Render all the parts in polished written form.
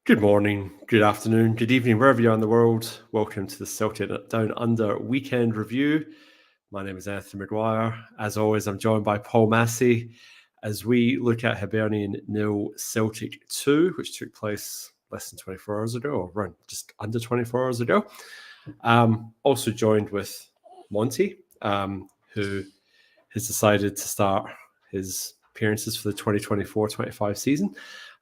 Good morning, good afternoon, good evening, wherever you are in the world. Welcome to the Celtic Down Under weekend review. My name is Anthony McGuire. As always, I'm joined by Paul Massey as we look at Hibernian 0 Celtic 2, which took place less than 24 hours ago, or around just under 24 hours ago. Also joined with Monty, who has decided to start his appearances for the 2024-25 season.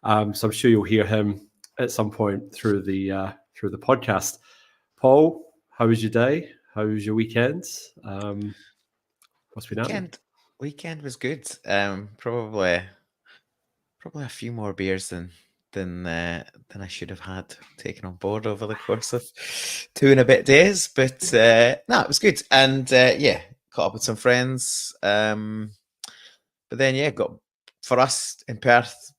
So I'm sure you'll hear him at some point through the podcast. Paul, how was your day? How was your weekend? What's been happening? Weekend was good. Probably a few more beers than I should have had taken on board over the course of 2 and a bit days. But no, it was good. And yeah, caught up with some friends. But then got for us in Perth,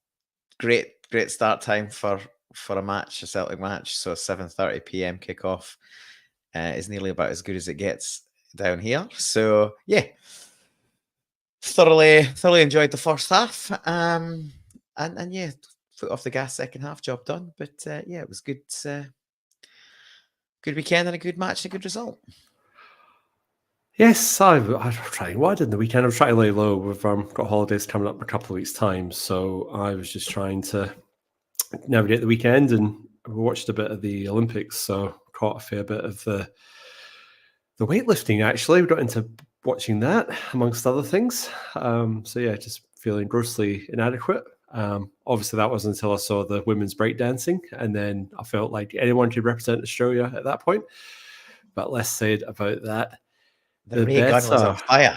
great start time for a match, a Celtic match. So 7:30 p.m. kickoff is nearly about as good as it gets down here. So yeah, thoroughly enjoyed the first half. And yeah, foot off the gas second half, job done. But yeah, it was good. Good weekend and a good match and a good result. Yes, I'm trying. What I did in the weekend, I was trying to lay low. We've got holidays coming up in a couple of weeks' time, so I was just trying to navigate the weekend, and we watched a bit of the Olympics, so caught a fair bit of the weightlifting. Actually, we got into watching that amongst other things. So yeah, just feeling grossly inadequate. Obviously, that wasn't until I saw the women's breakdancing, and then I felt like anyone could represent Australia at that point. But less said about that, The ray gun was on fire.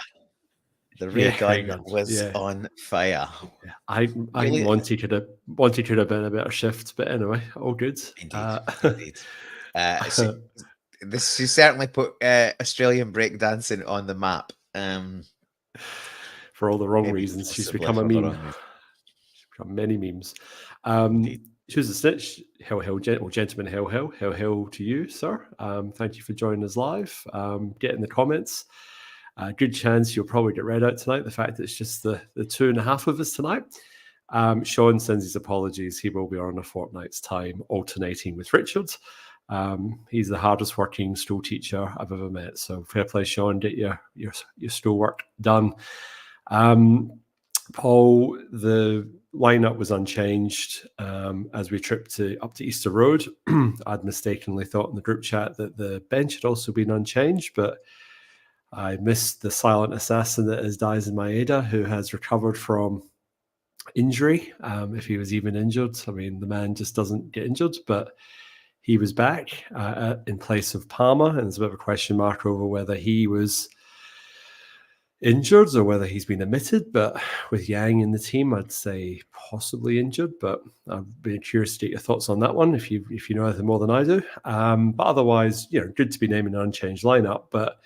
The ray gun was on fire. I think Monty could have been a better shift, but anyway, all good. Indeed. She certainly put Australian breakdancing on the map. For all the wrong reasons, she's become a meme. She's become many memes. She was a snitch. Hell, gentlemen, hell to you, sir. Thank you for joining us live. Get in the comments. Good chance you'll probably get read out tonight. The fact that it's just the two and a half of us tonight. Sean sends his apologies. He will be on a fortnight's time, alternating with Richard. He's the hardest working school teacher I've ever met. So fair play, Sean. Get your schoolwork done. Paul, the lineup was unchanged as we tripped up to Easter Road. I'd mistakenly thought in the group chat that the bench had also been unchanged, but I missed the silent assassin that is Daisen Maeda, who has recovered from injury. If he was even injured, I mean, the man just doesn't get injured, but he was back in place of Palmer, and there's a bit of a question mark over whether he was injured or whether he's been omitted. But with Yang in the team, I'd say possibly injured, but I'd be curious to get your thoughts on that one if you know anything more than I do. But otherwise, good to be naming an unchanged lineup. But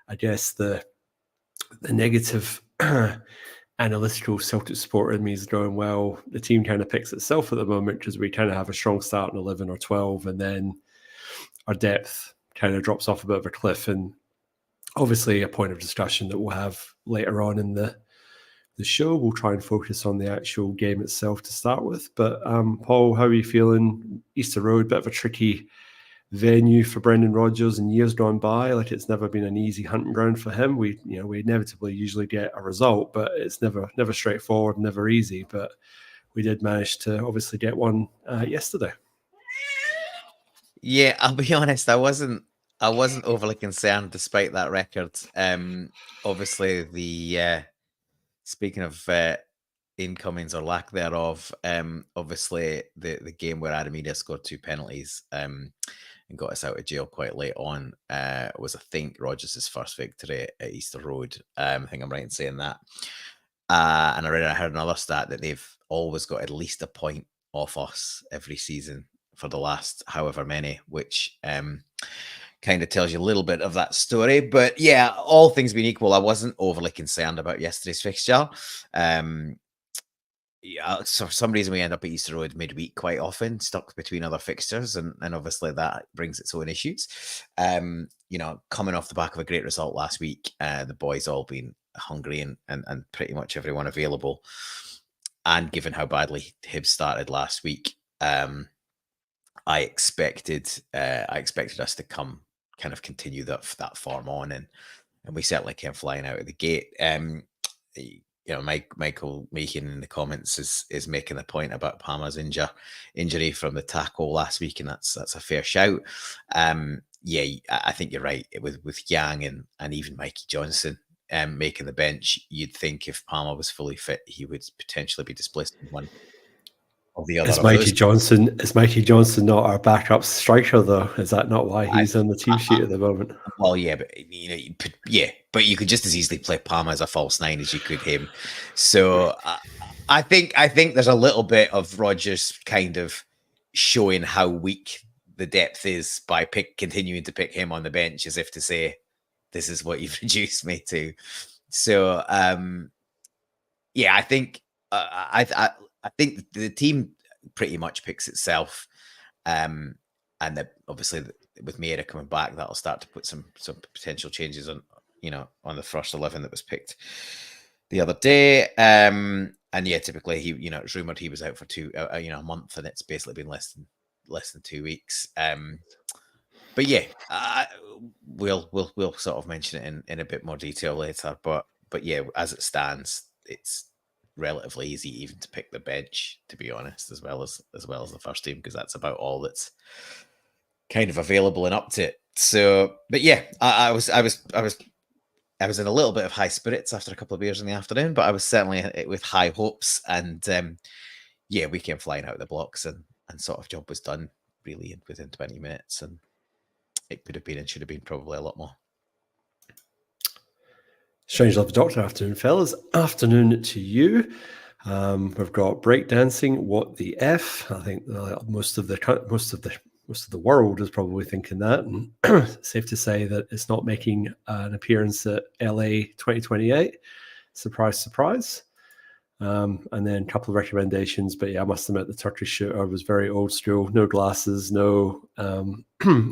I guess the negative analytical Celtic support in me is going, well, the team kind of picks itself at the moment because we kind of have a strong start in 11 or 12, and then our depth kind of drops off a bit of a cliff. And obviously a point of discussion that we'll have later on in the show. We'll try and focus on the actual game itself to start with. But Paul, how are you feeling? Easter Road, bit of a tricky venue for Brendan Rodgers in years gone by. Like, it's never been an easy hunting ground for him. We inevitably usually get a result, but it's never straightforward, never easy. But we did manage to obviously get one yesterday. Yeah, I'll be honest, I wasn't overly concerned despite that record. Obviously the speaking of incomings or lack thereof, obviously the game where Adamida scored 2 penalties and got us out of jail quite late on was, I think, Rodgers' first victory at Easter Road. I think I'm right in saying that. And I heard another stat that they've always got at least a point off us every season for the last however many, which kind of tells you a little bit of that story. But yeah, all things being equal, I wasn't overly concerned about yesterday's fixture. Yeah, so for some reason we end up at Easter Road midweek quite often, stuck between other fixtures, and obviously that brings its own issues. Coming off the back of a great result last week, the boys all been hungry and pretty much everyone available. And given how badly Hibs started last week, I expected us to kind of continue that form on, and we certainly came flying out of the gate. Michael Meehan in the comments is making a point about Palmer's injury from the tackle last week, and that's a fair shout. I think you're right with Yang and even Mikey Johnson making the bench. You'd think if Palmer was fully fit, he would potentially be displacing one of the other. Is Mikey Johnson not our backup striker though? Is that not why he's on the team sheet at the moment? Well, yeah, but but you could just as easily play Palmer as a false nine as you could him. So I think there's a little bit of Rodgers kind of showing how weak the depth is by continuing to pick him on the bench, as if to say, "This is what you've reduced me to." So I think I think the team pretty much picks itself, and that obviously with Meira coming back, that'll start to put some potential changes on the first 11 that was picked the other day. And typically it's rumored he was out for a month, and it's basically been less than 2 weeks. But we'll sort of mention it in a bit more detail later. But as it stands, it's relatively easy even to pick the bench, to be honest, as well as the first team, because that's about all that's kind of available and up to it. So, but I was in a little bit of high spirits after a couple of beers in the afternoon, but I was certainly with high hopes, and we came flying out of the blocks, and sort of job was done really within 20 minutes, and it could have been and should have been probably a lot more. Strange Love Doctor afternoon, fellas. Afternoon to you. We've got breakdancing. What the F? I think most of the world is probably thinking that, and safe to say that it's not making an appearance at LA 2028. Surprise, surprise. And then a couple of recommendations, but I must admit the Turkish shooter was very old school. No glasses, no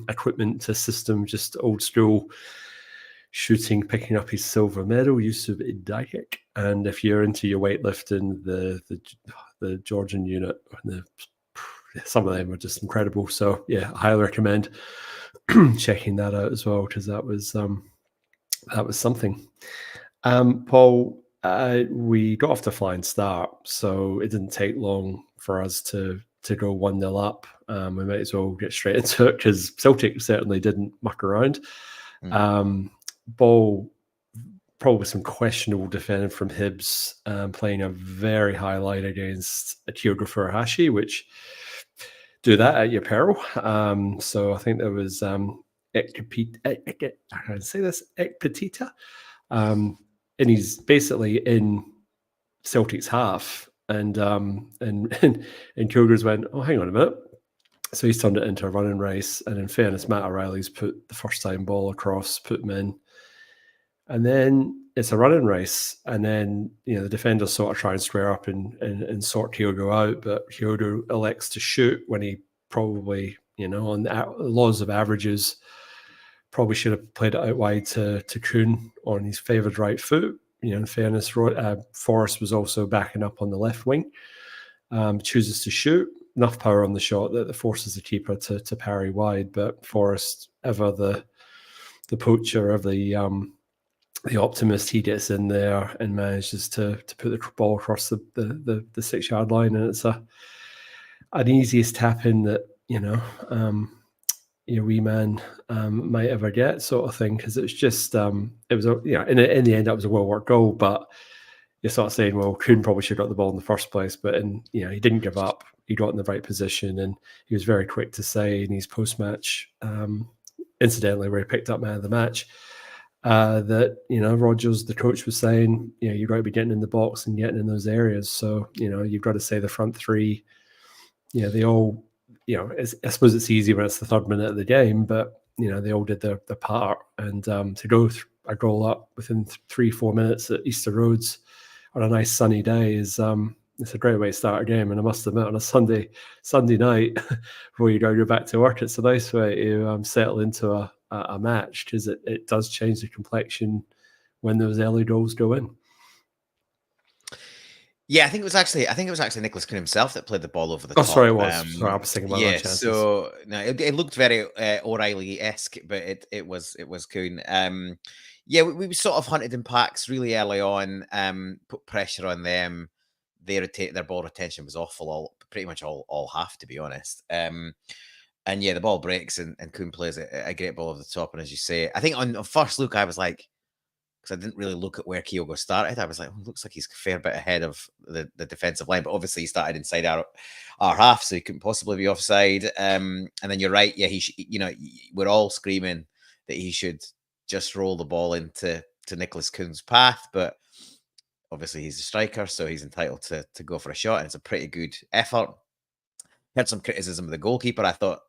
equipment to system, just old school shooting, picking up his silver medal, Yusuf Idakik. And if you're into your weightlifting, the Georgian unit, some of them are just incredible. So I highly recommend checking that out as well, because that was something. Paul, we got off to a flying start, so it didn't take long for us to go 1-0 up. We might as well get straight into it, because Celtic certainly didn't muck around. Ball, probably some questionable defending from Hibs, playing a very high line against Kyogo Furuhashi, which do that at your peril. So I think there was Ekpetita, and he's basically in Celtic's half, and Kyogo's went, oh, hang on a minute. So he's turned it into a running race, and in fairness, Matt O'Reilly's put the first time ball across, put him in. And then it's a running race, and then the defenders sort of try and square up and sort Kyogo out, but Kyogo elects to shoot when he probably, on the laws of averages, probably should have played it out wide to Kuhn on his favoured right foot. In fairness, Forrest was also backing up on the left wing. Chooses to shoot, enough power on the shot that forces the keeper to parry wide, but Forrest, ever the poacher, ever the optimist, he gets in there and manages to put the ball across the 6-yard line, and it's an easiest tap in that your wee man might ever get, sort of thing, because it's just in the end that was a well worked goal, but you're sort of saying, well, Kuhn probably should have got the ball in the first place, but he didn't give up. He got in the right position, and he was very quick to say in his post match, incidentally, where he picked up man of the match, that Rodgers, the coach, was saying, you've got to be getting in the box and getting in those areas. So you've got to say the front three, they all, I suppose it's easy when it's the third minute of the game, but they all did their part, and to go a goal up within 3-4 minutes at Easter Roads on a nice sunny day is it's a great way to start a game. And I must admit, on a Sunday night before you go back to work, it's a nice way to settle into a match, because it does change the complexion when those early goals go in. Yeah, I think it was actually Nicholas Kuhn himself that played the ball over the Oh, sorry, top. it was. Sorry, I was thinking about our Yeah, chances. so no, it looked very O'Reilly-esque, but it was Kuhn. Yeah, we sort of hunted in packs really early on. Put pressure on them. Their ball retention was awful, pretty much all half, to be honest. And yeah, the ball breaks and Kuhn plays a great ball over the top. And as you say, I think on first look, I was like, because I didn't really look at where Kyogo started. I was like, oh, looks like he's a fair bit ahead of the defensive line, but obviously he started inside our half, so he couldn't possibly be offside. And then you're right, yeah, we're all screaming that he should just roll the ball into Nicholas Kuhn's path, but obviously he's a striker, so he's entitled to go for a shot, and it's a pretty good effort. Had some criticism of the goalkeeper. I thought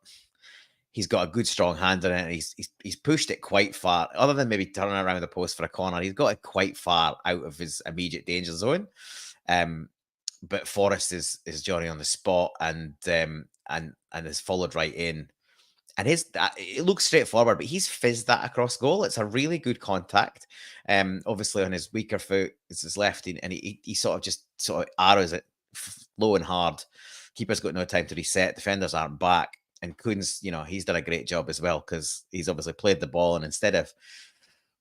he's got a good strong hand on it. And he's pushed it quite far, other than maybe turning around the post for a corner. He's got it quite far out of his immediate danger zone. But Forrest is Johnny on the spot and has followed right in. And it looks straightforward, but he's fizzed that across goal. It's a really good contact. Obviously on his weaker foot, it's his left, and he sort of arrows it low and hard. Keeper's got no time to reset. Defenders aren't back. And Kuhn's, he's done a great job as well, because he's obviously played the ball, and instead of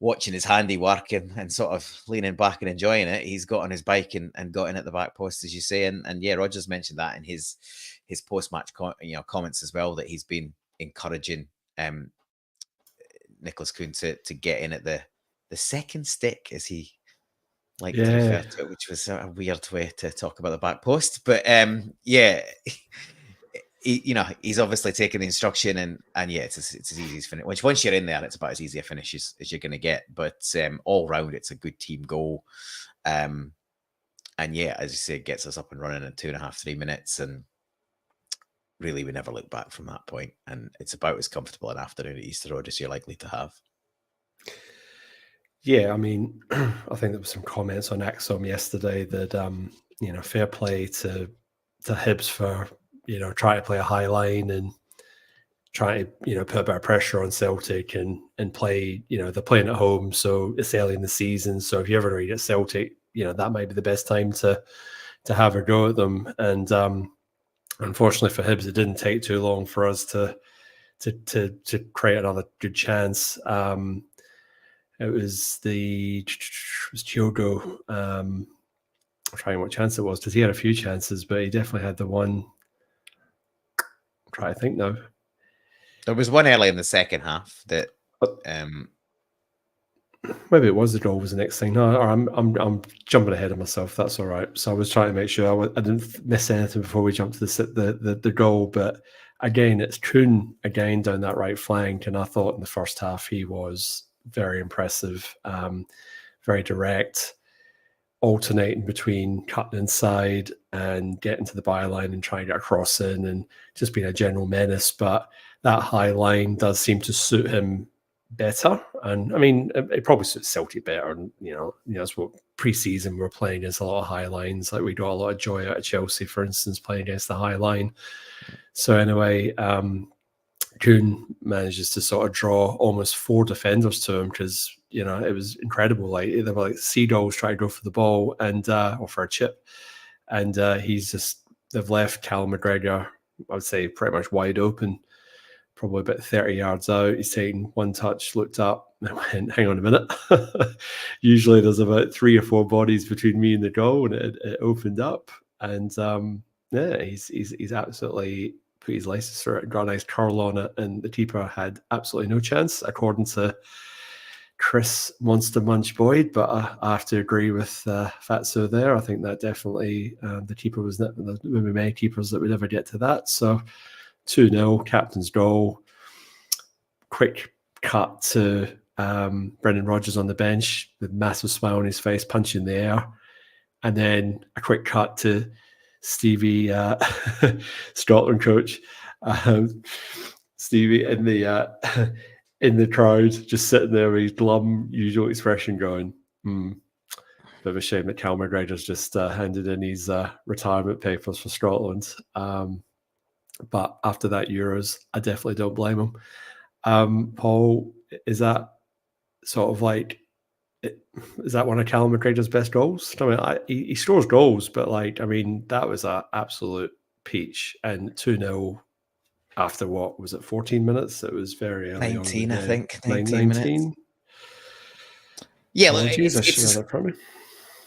watching his handiwork and sort of leaning back and enjoying it, he's got on his bike and got in at the back post, as you say. And yeah, Rogers mentioned that in his post-match comments as well, that he's been encouraging Nicholas Kuhn to get in at the second stick, as he liked to refer to it, which was a weird way to talk about the back post. But yeah, he's obviously taken the instruction, and yeah, it's as easy as finish. Once you're in there, it's about as easy a finish as you're going to get. But all round, it's a good team goal. And yeah, as you say, it gets us up and running in 2.5, 3 minutes, and really we never look back from that point. And it's about as comfortable an afternoon at Easter Road as you're likely to have. Yeah, I mean, I think there were some comments on Axom yesterday that fair play to Hibs for trying to play a high line and trying to put a bit of pressure on Celtic and play. They're playing at home, so it's early in the season. So if you ever read at Celtic, that might be the best time to have a go at them. And unfortunately for Hibs, it didn't take too long for us to create another good chance. It was Kyogo. I'm trying what chance it was, because he had a few chances, but he definitely had the one. I'm trying to think now. There was one early in the second half that maybe it was the goal was the next thing. No, I'm jumping ahead of myself. That's all right. So I was trying to make sure I didn't miss anything before we jumped to the goal. But again, it's Kuhn again down that right flank, and I thought in the first half he was very impressive, very direct, alternating between cutting inside and getting to the byline and trying to get a cross in, and just being a general menace. But that high line does seem to suit him better, and I mean it probably suits Celtic better. And that's what pre-season we're playing against a lot of high lines. Like we got a lot of joy out of Chelsea, for instance, playing against the high line. So anyway, Kuhn manages to sort of draw almost 4 defenders to him, because it was incredible. Like they were like seagulls trying to go for the ball and or for a chip, and they've left Callum McGregor, I would say, pretty much wide open, probably about 30 yards out. He's taken one touch, looked up, and went, hang on a minute. Usually there's about 3 or 4 bodies between me and the goal, and it opened up. And yeah, he's absolutely put his laces through it, got a nice curl on it, and the keeper had absolutely no chance, according to Chris Monster Munch Boyd. But I have to agree with Fatso there. I think that definitely the keeper was not, there were many keepers that would ever get to that. So 2-0, captain's goal. Quick cut to Brendan Rodgers on the bench with a massive smile on his face, punching the air. And then a quick cut to Stevie, Scotland coach, Stevie in the crowd, just sitting there with his glum usual expression, going, bit of a shame that Cal McGregor's just handed in his retirement papers for Scotland. But after that Euros, I definitely don't blame him. Paul, is that sort of like Is that one of Callum McGregor's best goals? I mean, he scores goals, but like, I mean, that was an absolute peach. And 2-0 after what was it, 14 minutes? It was very early 19, on I in the game. think. 19 minutes. 19. Yeah, Apologies, I should have that from me.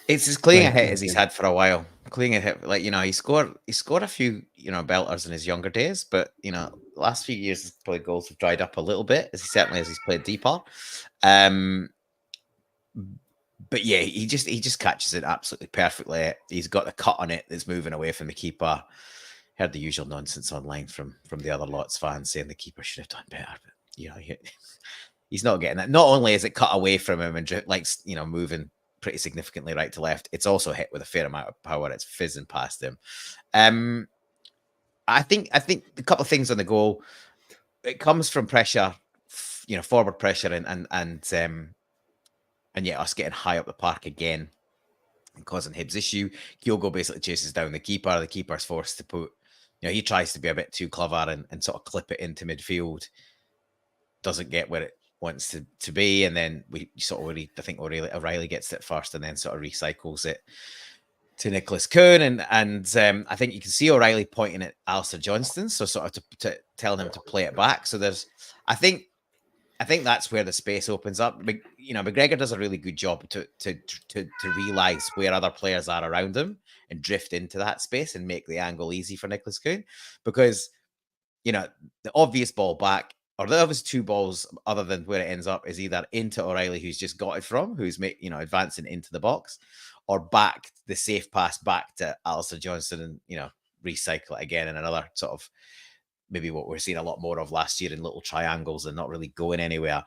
It's as clean a hit 19. as he's had for a while. Clean a hit, like, he scored a few, belters in his younger days, but the last few years his probably goals have dried up a little bit, as he's played deeper. But yeah, he just catches it absolutely perfectly. He's got the cut on it that's moving away from the keeper. Heard the usual nonsense online from the other lots fans saying the keeper should have done better, but he's not getting that. Not only is it cut away from him and moving pretty significantly right to left, it's also hit with a fair amount of power. It's fizzing past him. I think a couple of things on the goal. It comes from pressure, forward pressure, and yeah, us getting high up the park again and causing Hibs issue. Kyogo basically chases down the keeper. The keeper's forced to put, he tries to be a bit too clever and sort of clip it into midfield. Doesn't get where it wants to be, and then I think O'Reilly gets it first and then sort of recycles it to Nicholas Kuhn, and I think you can see O'Reilly pointing at Alistair Johnston, so sort of to telling him to play it back. So I think that's where the space opens up. McGregor does a really good job to realize where other players are around him and drift into that space and make the angle easy for Nicholas Kuhn, because the obvious ball back, or the obvious two balls other than where it ends up, is either into O'Reilly, who's just got it from, who's advancing into the box, or back the safe pass back to Alistair Johnston and recycle it again in another sort of maybe what we're seeing a lot more of last year in little triangles and not really going anywhere.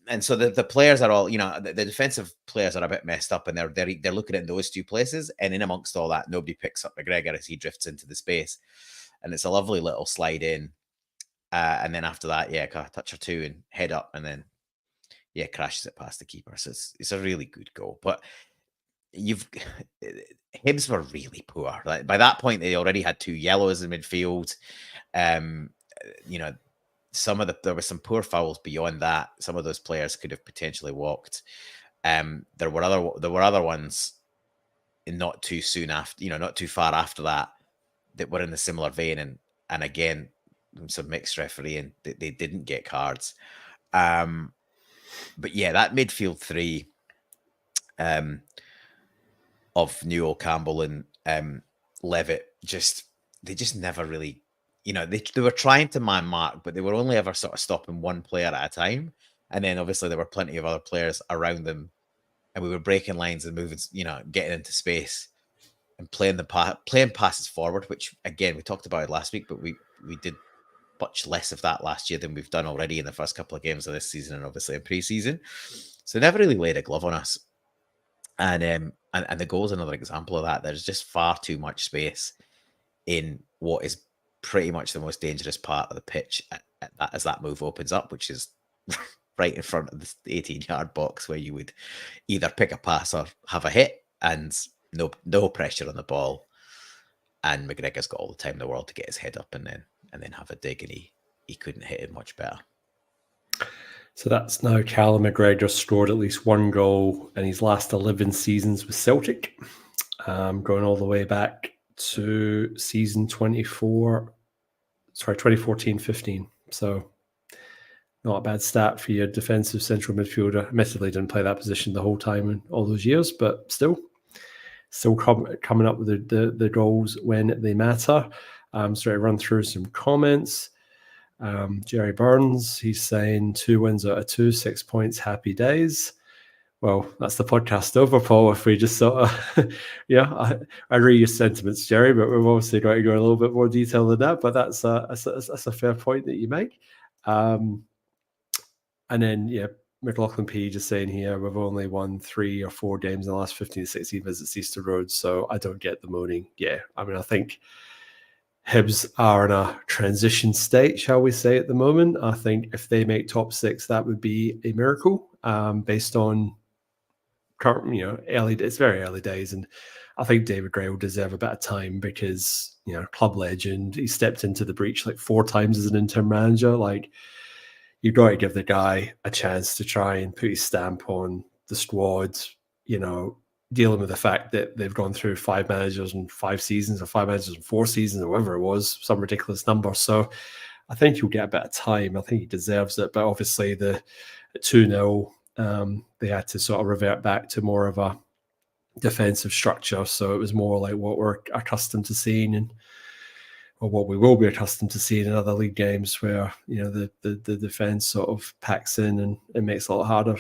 And so the players are all, the defensive players are a bit messed up, and they're looking at those two places, and in amongst all that, nobody picks up McGregor as he drifts into the space, and it's a lovely little slide in. And then after that, a touch or two and head up, and then crashes it past the keeper. So it's a really good goal. But Hibs were really poor. Like, by that point, they already had 2 yellows in midfield. There were some poor fouls beyond that. Some of those players could have potentially walked. There were other ones not too soon after, not too far after that were in the similar vein, and again, some mixed refereeing. They didn't get cards. But yeah, that midfield 3 of Newell, Campbell, and Levitt, they just never really, they were trying to man mark, but they were only ever sort of stopping one player at a time. And then obviously there were plenty of other players around them, and we were breaking lines and moving, getting into space and playing passes forward, which again, we talked about it last week, but we did much less of that last year than we've done already in the first couple of games of this season, and obviously in pre-season. So never really laid a glove on us. And the goal is another example of that. There's just far too much space in what is pretty much the most dangerous part of the pitch as that move opens up, which is right in front of the 18-yard box, where you would either pick a pass or have a hit, and no pressure on the ball. And McGregor's got all the time in the world to get his head up and then have a dig, and he couldn't hit it much better. So that's now Callum McGregor scored at least 1 goal in his last 11 seasons with Celtic, going all the way back to season 2014-15. So not a bad stat for your defensive central midfielder. Admittedly, didn't play that position the whole time in all those years, but still coming up with the goals when they matter. So I run through some comments. Jerry Burns, he's saying 2 wins out of 2, 6 points, happy days. Well, that's the podcast over, Paul. If we just sort of, I read your sentiments, Jerry, but we've obviously got to go a little bit more detail than that. But that's a fair point that you make. And then, McLaughlin P just saying here, we've only won 3 or 4 games in the last 15 to 16 visits Easter Road, so I don't get the moaning. Yeah, I mean, I think Hibs are in a transition state, shall we say, at the moment. I think if they make top 6, that would be a miracle, based on current, it's very early days. And I think David Gray will deserve a bit of time because, club legend, he stepped into the breach like 4 times as an interim manager. Like, you've got to give the guy a chance to try and put his stamp on the squad, dealing with the fact that they've gone through 5 managers in 5 seasons, or 5 managers in 4 seasons, or whatever it was, some ridiculous number. So I think he'll get a bit of time. I think he deserves it. But obviously the 2-0, they had to sort of revert back to more of a defensive structure. So it was more like what we're accustomed to seeing, or what we will be accustomed to seeing in other league games, where the defense sort of packs in, and it makes it a lot harder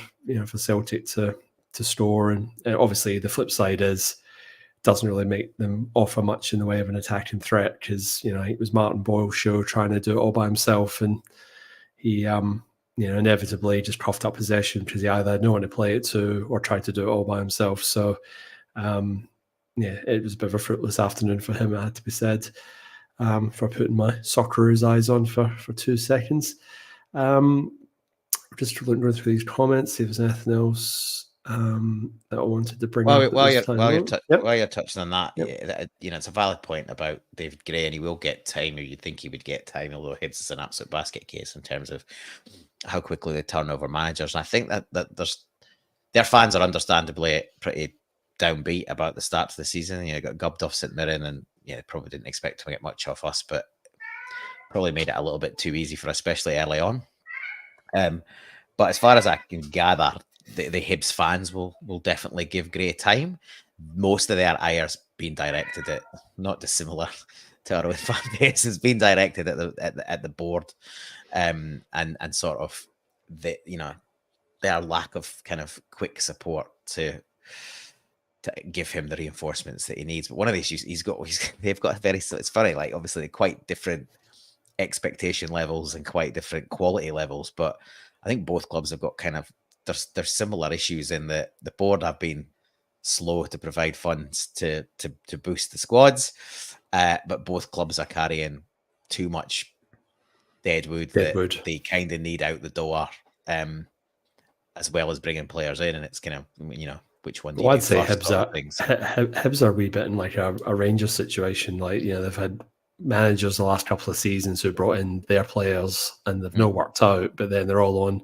for Celtic to store. And obviously the flip side is, doesn't really make them offer much in the way of an attacking threat, because it was Martin Boyle's show trying to do it all by himself, and he inevitably just coughed up possession because he either had no one to play it to or tried to do it all by himself. So it was a bit of a fruitless afternoon for him, it had to be said, for putting my Socceroos eyes on for 2 seconds. Just going through these comments, see if there's anything else that I wanted to bring up. While you're touching on that, it's a valid point about David Gray, and he will get time, or you'd think he would get time, although Hibs is an absolute basket case in terms of how quickly they turn over managers. And I think that their fans are understandably pretty downbeat about the start of the season. Got gubbed off St Mirren, and probably didn't expect to get much off us, but probably made it a little bit too easy for, especially early on. But as far as I can gather, the Hibs fans will definitely give Gray time. Most of their ire's being directed at, not dissimilar to our own fan base, has been directed at the board, and sort of their lack of kind of quick support to give him the reinforcements that he needs. But one of the issues they've got it's funny, like obviously quite different expectation levels and quite different quality levels, but I think both clubs have got kind of there's similar issues in that the board have been slow to provide funds to boost the squads, but both clubs are carrying too much deadwood that they kind of need out the door, as well as bringing players in, and it's kind of which one do you do I'd say first, Hibs are a wee bit in like a Rangers situation. Like they've had managers the last couple of seasons who brought in their players and they've not worked out, but then they're all on,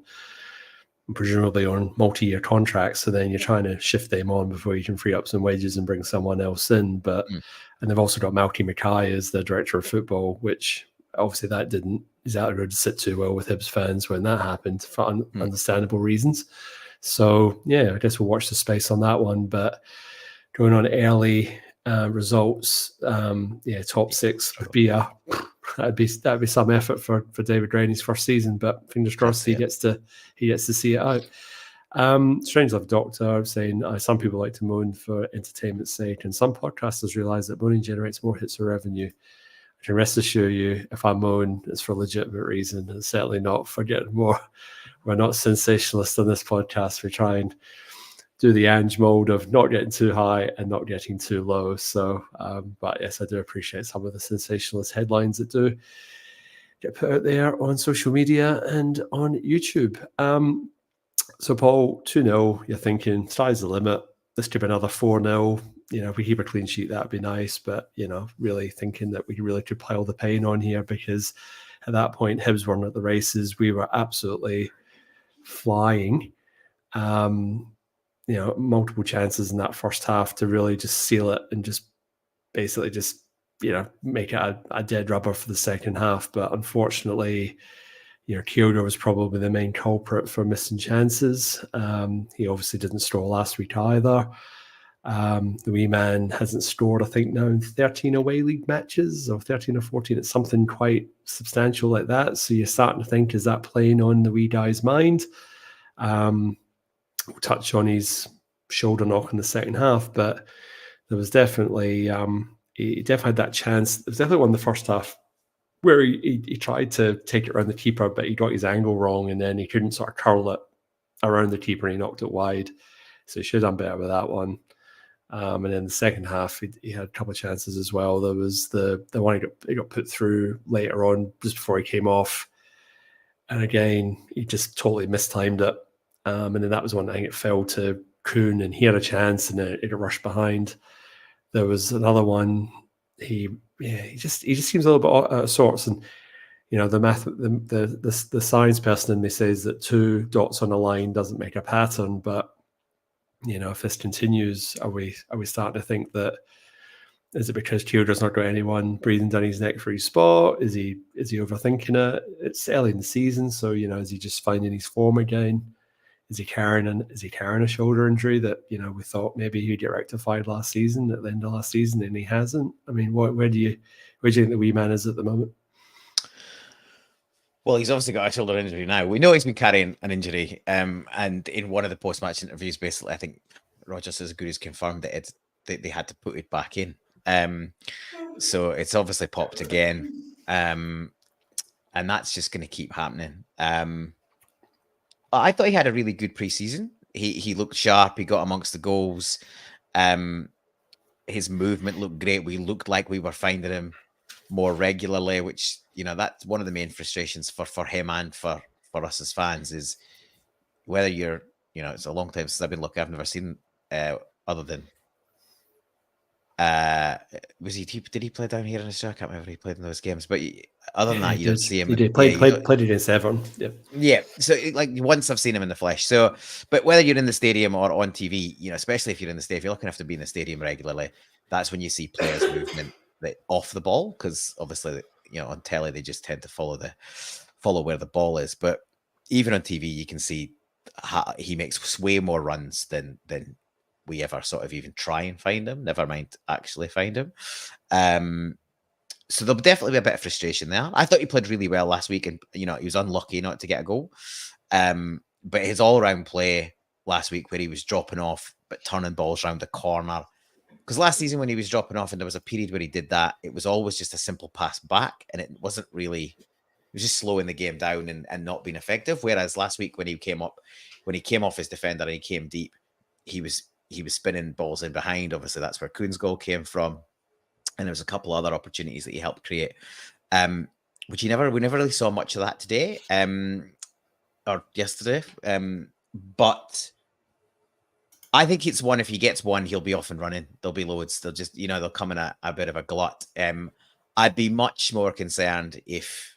presumably on multi-year contracts, so then you're trying to shift them on before you can free up some wages and bring someone else in. But and they've also got Malky Mackay as the director of football, which obviously that didn't exactly go to sit too well with Hibs fans when that happened, for understandable reasons. So I guess we'll watch the space on that one. But going on early results, top 6 would be that'd be some effort for David Gray in his first season, but fingers crossed he gets to see it out. Strange Love Doctor saying some people like to moan for entertainment's sake, and some podcasters realise that moaning generates more hits or revenue. I can rest assure you, if I moan, it's for a legitimate reason, and certainly not for getting more. We're not sensationalists on this podcast. We try and do the Ange mode of not getting too high and not getting too low. So, but yes, I do appreciate some of the sensationalist headlines that do get put out there on social media and on YouTube. So, Paul, 2-0, you're thinking, sky's the limit. This could be another 4-0. If we keep a clean sheet, that'd be nice. But, really thinking that we really could pile the pain on here, because at that point, Hibs weren't at the races. We were absolutely flying. Multiple chances in that first half to really just seal it and just basically just, make it a dead rubber for the second half. But unfortunately, Kyoto was probably the main culprit for missing chances. He obviously didn't score last week either. The wee man hasn't scored, I think, now in 13 away league matches, or 13 or 14. It's something quite substantial like that. So you're starting to think, is that playing on the wee guy's mind? We'll touch on his shoulder knock in the second half, but there was definitely he definitely had that chance. There was definitely one in the first half where he tried to take it around the keeper, but he got his angle wrong, and then he couldn't sort of curl it around the keeper, and he knocked it wide. So he should have done better with that one. And then the second half, he had a couple of chances as well. There was the one he got put through later on, just before he came off, and again he just totally mistimed it. And then that was one, I think it fell to Kuhn, and he had a chance, and it got rushed behind. There was another one. He just seems a little bit out of sorts. And the science person in me says that 2 dots on a line doesn't make a pattern, but if this continues, are we starting to think that, is it because Childers not got anyone breathing down his neck for his spot? Is he overthinking it? It's early in the season, so is he just finding his form again? Is he carrying a shoulder injury that we thought maybe he'd get rectified last season at the end of last season, and he hasn't? I mean, where do you think the wee man is at the moment? Well, he's obviously got a shoulder injury now. We know he's been carrying an injury. And in one of the post-match interviews, basically, I think Rodgers as good as confirmed that they had to put it back in. So it's obviously popped again. And that's just going to keep happening. I thought he had a really good preseason. He looked sharp. He got amongst the goals. His movement looked great. We looked like we were finding him more regularly, which that's one of the main frustrations for him and for us as fans, is whether you're it's a long time since I've been looking. I've never seen other than did he play down here in Australia? I can't remember if he played in those games, but other than that, you don't see him. He did played against Everton. Yeah. So once I've seen him in the flesh. So, but whether you're in the stadium or on TV, especially if you're in the stadium, if you're lucky enough to be in the stadium regularly, that's when you see players' movement off the ball, because obviously on telly they just tend to follow where the ball is. But even on TV, you can see he makes way more runs than we ever sort of even try and find him. Never mind actually find him. So there'll definitely be a bit of frustration there. I thought he played really well last week, and he was unlucky not to get a goal. But his all-round play last week, where he was dropping off but turning balls around the corner, because last season when he was dropping off and there was a period where he did that, it was always just a simple pass back, and it wasn't really, it was just slowing the game down and not being effective. Whereas last week when he came off his defender and he came deep, he was spinning balls in behind. Obviously that's where Kuhn's goal came from, and there was a couple other opportunities that he helped create, which we never really saw much of that today or yesterday. But I think it's one, if he gets one, he'll be off and running. There'll be loads. They'll just, they'll come in a bit of a glut. I'd be much more concerned if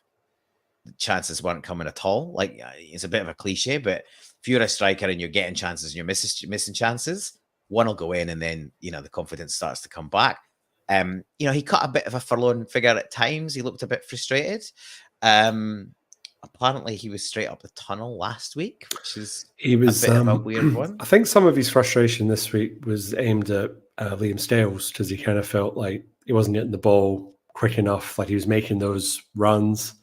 the chances weren't coming at all. Like, it's a bit of a cliche, but if you're a striker and you're getting chances and you're missing chances, one will go in, and then, the confidence starts to come back. He cut a bit of a forlorn figure at times. He looked a bit frustrated. Apparently he was straight up the tunnel last week, which is a bit of a weird one. I think some of his frustration this week was aimed at Liam Stales, because he kind of felt like he wasn't getting the ball quick enough, like he was making those runs.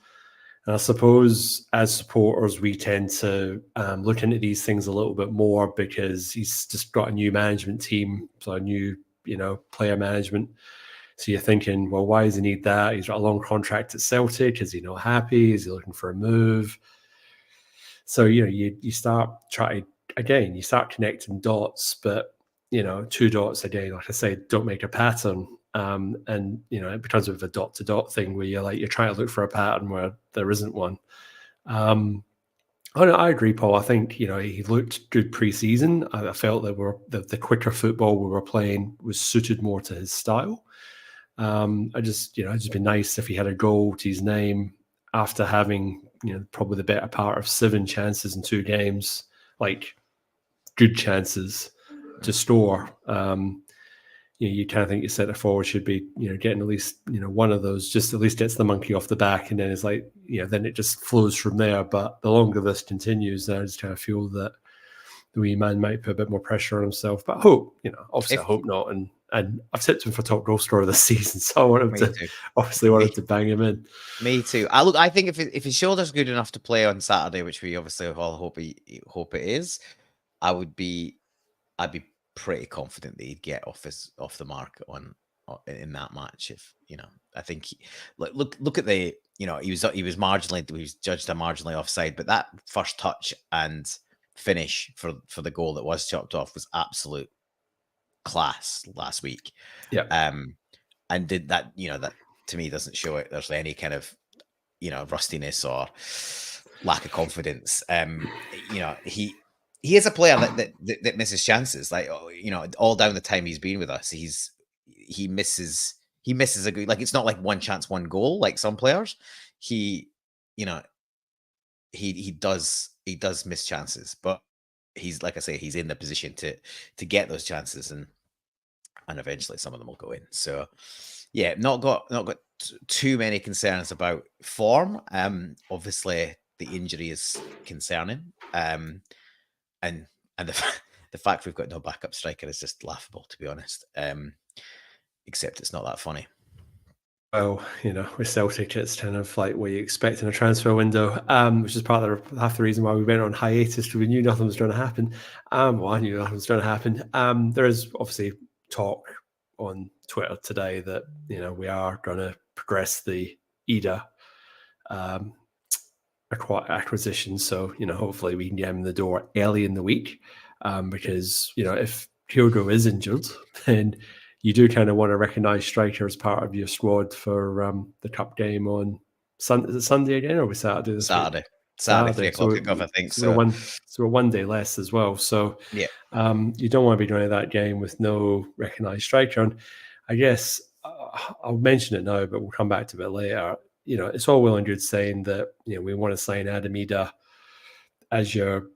And I suppose as supporters, we tend to look into these things a little bit more, because he's just got a new management team, so a new, player management. So you're thinking, well, why does he need that? He's got a long contract at Celtic. Is he not happy? Is he looking for a move? So, you start you start connecting dots, but, 2 dots again, like I say, don't make a pattern. And, it becomes a bit of a dot-to-dot thing where you're trying to look for a pattern where there isn't one. I agree, Paul. I think, he looked good pre-season. I felt that the quicker football we were playing was suited more to his style. It'd just be nice if he had a goal to his name after having, probably the better part of 7 chances in 2 games, like good chances to score. You kind of think your centre forward should be, getting at least, one of those, just at least gets the monkey off the back, and then it's like, then it just flows from there. But the longer this continues, then I just kind of feel that the wee man might put a bit more pressure on himself. But I hope, obviously I hope not. And I've tipped him for top goal scorer this season, so I wanted to bang him in. Me too. I think if his shoulder's good enough to play on Saturday, which we obviously all hope it is, I'd be pretty confident that he'd get off the mark in that match. If I think look at the he was judged a marginally offside, but that first touch and finish for the goal that was chopped off was absolute class last week. Yeah. And did that, that to me doesn't show it there's any kind of rustiness or lack of confidence. He is a player that misses chances, like, all down the time he's been with us. He misses a good, like, it's not like one chance, one goal like some players. He does miss chances, but he's, like I say, he's in the position to get those chances, and eventually some of them will go in. So yeah, not got too many concerns about form. Obviously the injury is concerning. And the fact we've got no backup striker is just laughable, to be honest. Except it's not that funny. Well, with Celtic, it's kind of like what you expect in a transfer window, which is part of half the reason why we went on hiatus, because we knew nothing was going to happen. Well, I knew nothing was going to happen. There is obviously talk on Twitter today that we are going to progress the Ida acquisition. So hopefully we can get him in the door early in the week, because if Kyogo is injured, then you do kind of want to recognise striker as part of your squad for the cup game on Sunday. Is it Sunday again, or was Saturday this Saturday. week? Saturday, 3 o'clock kickoff, I think. So we're one day less as well. So yeah, you don't want to be going to that game with no recognised striker. And I guess I'll mention it now, but we'll come back to it later. It's all well and good saying that we want to sign Adam Ida as your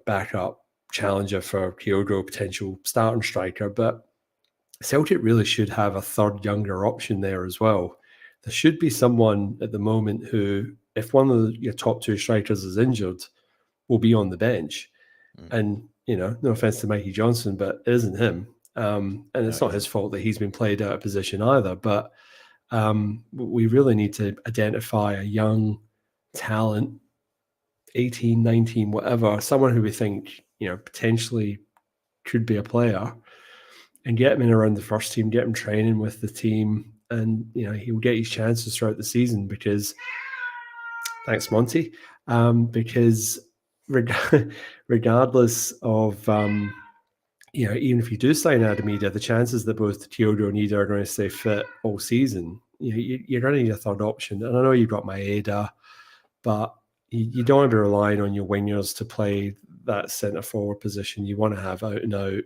backup challenger for Kyogo, potential starting striker, but Celtic really should have a third younger option there as well. There should be someone at the moment who, if one of your top two strikers is injured, will be on the bench. And, no offense to Mikey Johnson, but it isn't him. And it's not his fault that he's been played out of position either. But we really need to identify a young talent, 18, 19, whatever, someone who we think, potentially could be a player, and get him in around the first team, get him training with the team, and he'll get his chances throughout the season. Because thanks, Monty. Because regardless of even if you do sign Adam Ida, the chances that both Kyogo and Ida are going to stay fit all season, you're going to need a third option. And I know you've got Maeda, but you don't want to be relying on your wingers to play that centre forward position. You want to have out and out.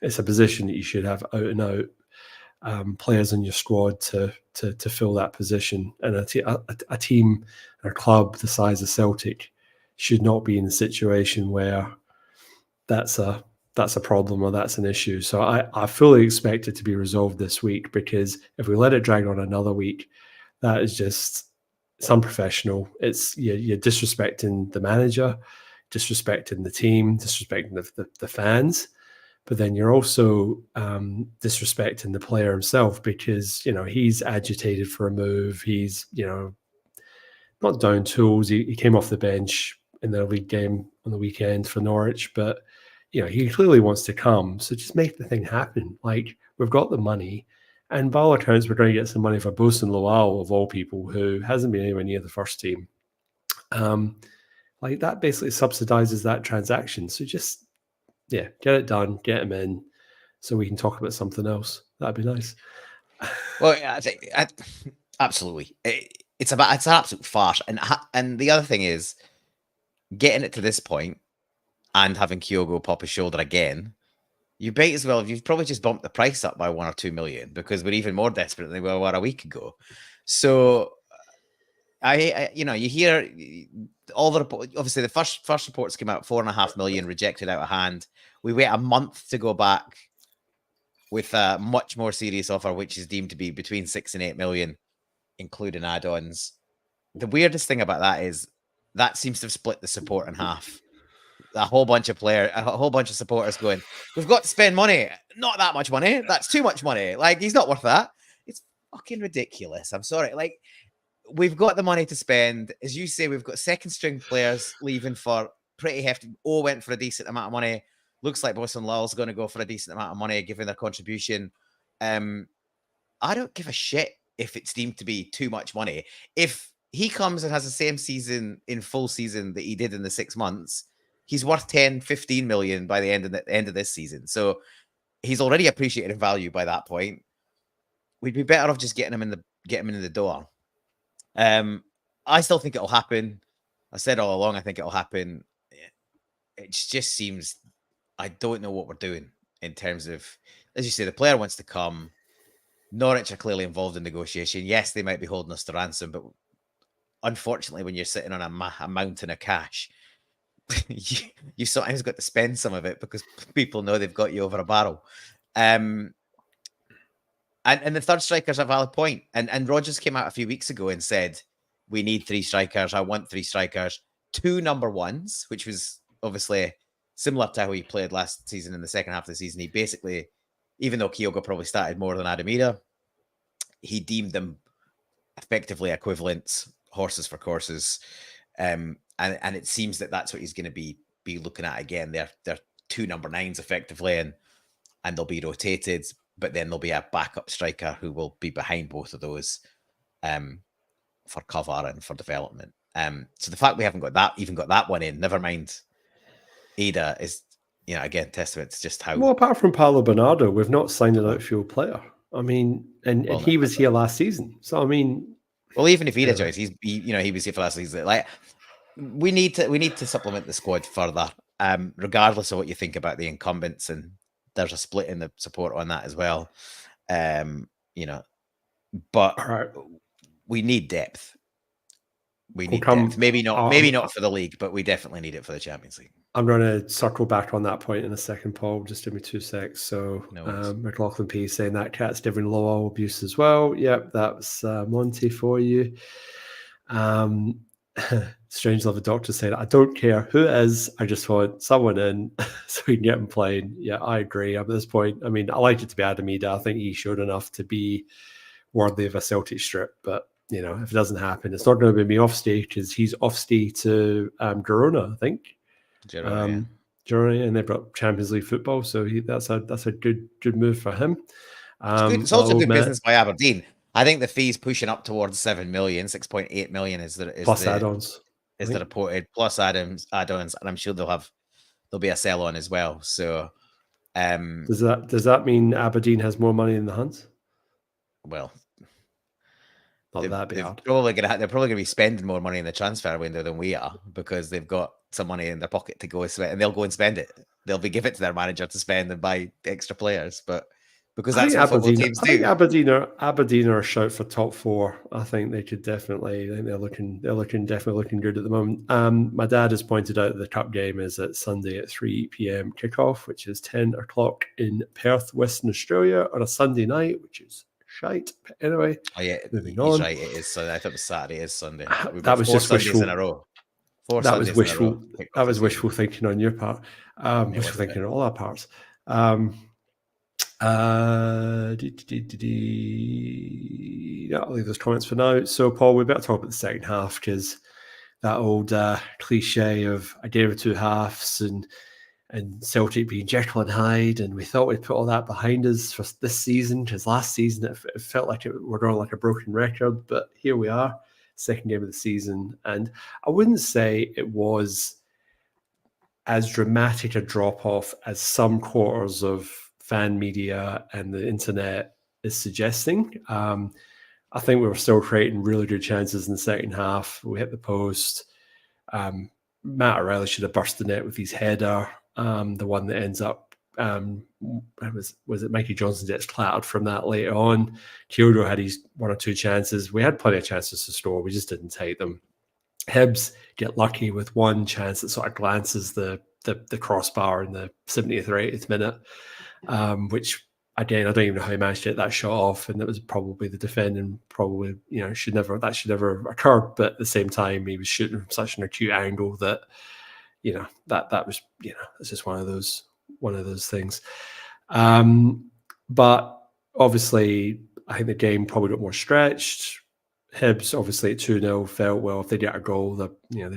It's a position that you should have out and out players in your squad to fill that position. And a team or a club the size of Celtic should not be in a situation where that's a problem or that's an issue. So I fully expect it to be resolved this week, because if we let it drag on another week, that is just, it's unprofessional. It's you're disrespecting the manager, disrespecting the team, disrespecting the fans. But then you're also disrespecting the player himself, because he's agitated for a move. He's not down tools. He came off the bench in the league game on the weekend for Norwich, but he clearly wants to come. So just make the thing happen. Like, we've got the money, and by all accounts, we're going to get some money for Bosun Lowell, of all people, who hasn't been anywhere near the first team. Like, that basically subsidizes that transaction. So just get it done, get him in, so we can talk about something else. That'd be nice. Well, I think absolutely, it's an absolute farce. And the other thing is, getting it to this point and having Kyogo pop his shoulder again, you might as well, you've probably just bumped the price up by 1 or 2 million, because we're even more desperate than we were a week ago. So you hear all the obviously the first reports came out, 4.5 million rejected out of hand. We wait a month to go back with a much more serious offer, which is deemed to be between 6 and 8 million, including add-ons. The weirdest thing about that is that seems to have split the support in half. A whole bunch of supporters going, we've got to spend money. Not that much money. That's too much money. Like, he's not worth that. It's fucking ridiculous. I'm sorry. Like, we've got the money to spend. As you say, we've got second string players leaving for pretty hefty. Went for a decent amount of money. Looks like Bosun Lowell's going to go for a decent amount of money, given their contribution. I don't give a shit if it's deemed to be too much money. If he comes and has the same season in full season that he did in the 6 months, he's worth 10, 15 million by the end of this season. So he's already appreciated in value by that point. We'd be better off just getting him in the door. I still think it'll happen. I said all along, I think it'll happen. It just seems, I don't know what we're doing in terms of, as you say, the player wants to come. Norwich are clearly involved in negotiation. Yes, they might be holding us to ransom, but unfortunately, when you're sitting on a mountain of cash, you sometimes got to spend some of it because people know they've got you over a barrel. And the third striker's a valid point. And Rodgers came out a few weeks ago and said, we need 3 strikers. I want 3 strikers, 2 number ones, which was obviously similar to how he played last season in the second half of the season. He basically, even though Kyogo probably started more than Adamida, he deemed them effectively equivalent, horses for courses. And it seems that that's what he's going to be looking at again. They're 2 number 9s effectively, and they'll be rotated, but then there'll be a backup striker who will be behind both of those for cover and for development. So the fact we haven't got that one in, never mind Ada, is, again, testament to just how... Well, apart from Paulo Bernardo, we've not signed an outfield player. I mean, and he was here last season. So, I mean... Well, even if Ada joins, he was here for last season. Like, we need to supplement the squad further, regardless of what you think about the incumbents, and there's a split in the support on that as well. But we need depth. We need depth. Maybe not for the league, but we definitely need it for the Champions League. I'm going to circle back on that point in a second, Paul. Just give me 2 secs. So, McLaughlin P saying that cat's Devin Lowell abuse as well. Yep, that's Monty for you. Strange Love, a doctor said, I don't care who it is, I just want someone in so we can get him playing. Yeah, I agree. At this point, I mean, I like it to be Adamida. I think he showed enough to be worthy of a Celtic strip, but if it doesn't happen, it's not going to be me off stay, because he's off stay to Girona, I think. Girona, and they've got Champions League football, so that's a good move for him. It's also good business by Aberdeen. I think the fee's pushing up towards 7 million, 6.8 million is plus add-ons. Is the reported, plus add-ons, and I'm sure there'll be a sell on as well. So, does that mean Aberdeen has more money in the Huns? Well, they're probably going to be spending more money in the transfer window than we are, because they've got some money in their pocket to go spend, and they'll go and spend it. They'll give it to their manager to spend and buy extra players, but because that's what football teams do. I think Aberdeen are a shout for top 4. I think they could definitely. I think they're definitely looking good at the moment. My dad has pointed out that the cup game is at Sunday at 3 p.m. kickoff, which is 10 o'clock in Perth, Western Australia, on a Sunday night, which is shite. But anyway, moving on. Right, it is. So I thought it was Saturday. Is Sunday. That was just wishful in a row. That was wishful. That was wishful thinking on your part. Wishful thinking on all our parts. I'll leave those comments for now. So, Paul, we better talk about the second half, because that old cliche of a game of 2 halves and Celtic being Jekyll and Hyde, and we thought we'd put all that behind us for this season, because last season it felt like we're going like a broken record, but here we are, second game of the season, and I wouldn't say it was as dramatic a drop-off as some quarters of fan media and the internet is suggesting. I think we were still creating really good chances in the second half. We hit the post. Matt O'Reilly should have burst the net with his header. The one that ends up, was it Mikey Johnson gets clattered from that later on. Kyogo had his 1 or 2 chances. We had plenty of chances to score. We just didn't take them. Hibs get lucky with one chance that sort of glances the crossbar in the 70th or 80th minute. Which, again, I don't even know how he managed to get that shot off, and it was probably the defending should never have occurred. But at the same time, he was shooting from such an acute angle that that was it's just one of those things. But obviously, I think the game probably got more stretched. Hibs, obviously at 2-0, felt, well, if they get a goal, they're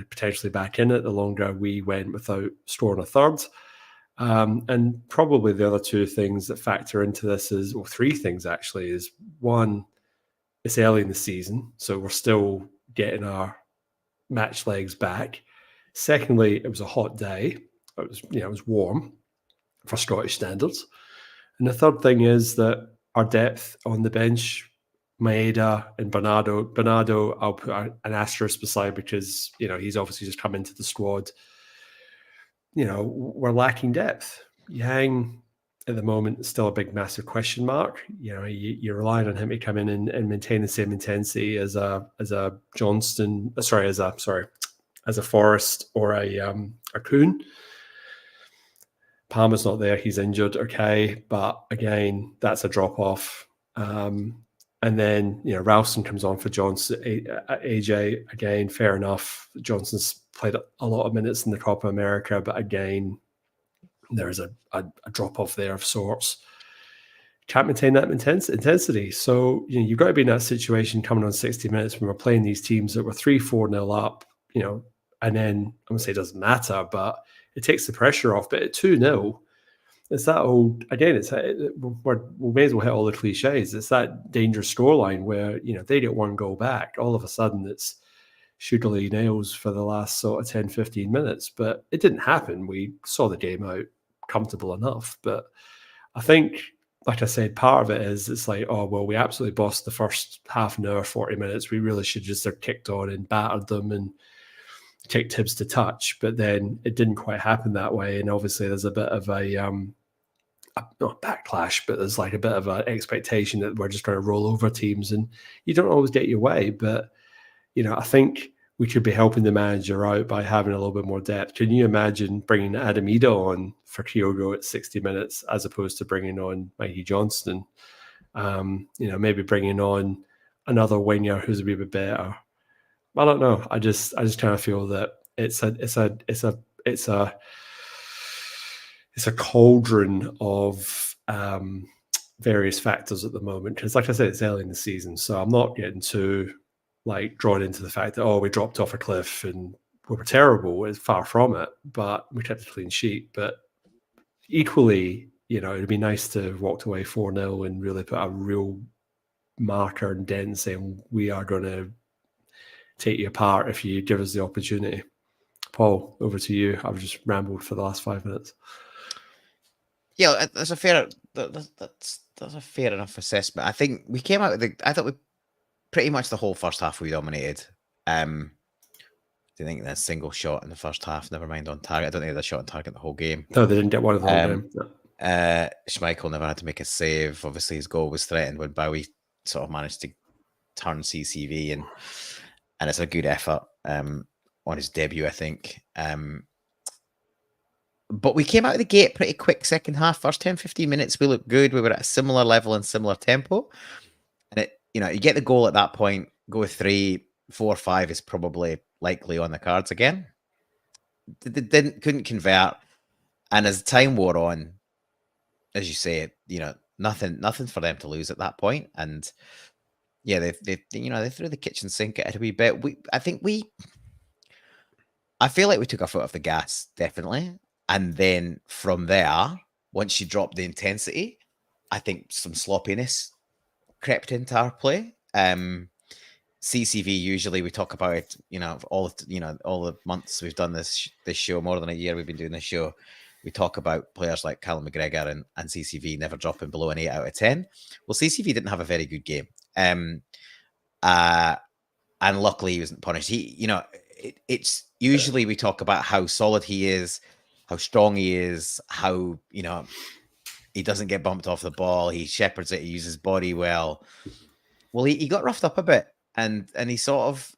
potentially back in it. The longer we went without scoring a third. And probably the other 2 things that factor into this is, well, 3 things actually, is one, it's early in the season, so we're still getting our match legs back. Secondly, it was a hot day. It was warm for Scottish standards. And the third thing is that our depth on the bench, Maeda and Bernardo, I'll put an asterisk beside, because he's obviously just come into the squad. We're lacking depth. Yang at the moment is still a big, massive question mark. You're relying on him to come in and maintain the same intensity as a as a Forrest or a Kuhn. Palmer's not there; he's injured. Okay, but again, that's a drop off. And then, Ralston comes on for Johnson. AJ, again, fair enough. Johnson's played a lot of minutes in the Copa America, but again, there's a drop-off there of sorts. Can't maintain that intensity. So, you've got to be in that situation coming on 60 minutes when we're playing these teams that were 3-4-0 up, and then, I'm going to say it doesn't matter, but it takes the pressure off. But at 2-0, it's that old, again, we may as well hit all the cliches. It's that dangerous scoreline where, they get one goal back. All of a sudden, it's Sugarly nails for the last sort of 10, 15 minutes. But it didn't happen. We saw the game out comfortable enough. But I think, like I said, part of it is it's like, oh, well, we absolutely bossed the first half an hour, 40 minutes. We really should just have kicked on and battered them and kicked Hibs to touch. But then it didn't quite happen that way. And obviously there's a bit of not backlash, but there's like a bit of an expectation that we're just going to roll over teams, and you don't always get your way. But, I think we could be helping the manager out by having a little bit more depth. Can you imagine bringing Adam Ida on for Kyogo at 60 minutes as opposed to bringing on Mikey Johnston? Maybe bringing on another winger who's a wee bit better. I don't know. I just kind of feel that it's a cauldron of various factors at the moment. Because, like I said, it's early in the season, so I'm not getting too drawn into the fact that we dropped off a cliff and we were terrible. It's far from it, but we kept a clean sheet. But equally, it'd be nice to have walked away 4-0 and really put a real marker and dent saying we are going to take you apart if you give us the opportunity. Paul, over to you. I've just rambled for the last 5 minutes. Yeah, that's a fair enough assessment. I think we came out with I thought we pretty much the whole first half we dominated. I think there's a single shot in the first half. Never mind on target. I don't think they had a shot on target the whole game. No, they didn't get one of the whole game. No. Schmeichel never had to make a save. Obviously, his goal was threatened when Bowie sort of managed to turn CCV, and it's a good effort on his debut, I think. But we came out of the gate pretty quick second half. First 10, 15 minutes, we looked good. We were at a similar level and similar tempo. And you get the goal at that point, go 3, 4, 5 is probably likely on the cards again. Couldn't convert. And as time wore on, as you say, nothing for them to lose at that point. And yeah, they threw the kitchen sink at it a wee bit. I feel like we took our foot off the gas, definitely. And then from there, once you drop the intensity, I think some sloppiness crept into our play. CCV, usually we talk about it, all the months we've done this show, more than a year we've been doing this show, we talk about players like Callum McGregor and CCV never dropping below an 8 out of 10. Well, CCV didn't have a very good game. And luckily he wasn't punished. It's usually we talk about how solid he is, how strong he is, how, he doesn't get bumped off the ball. He shepherds it. He uses body well. Well, he got roughed up a bit, and he sort of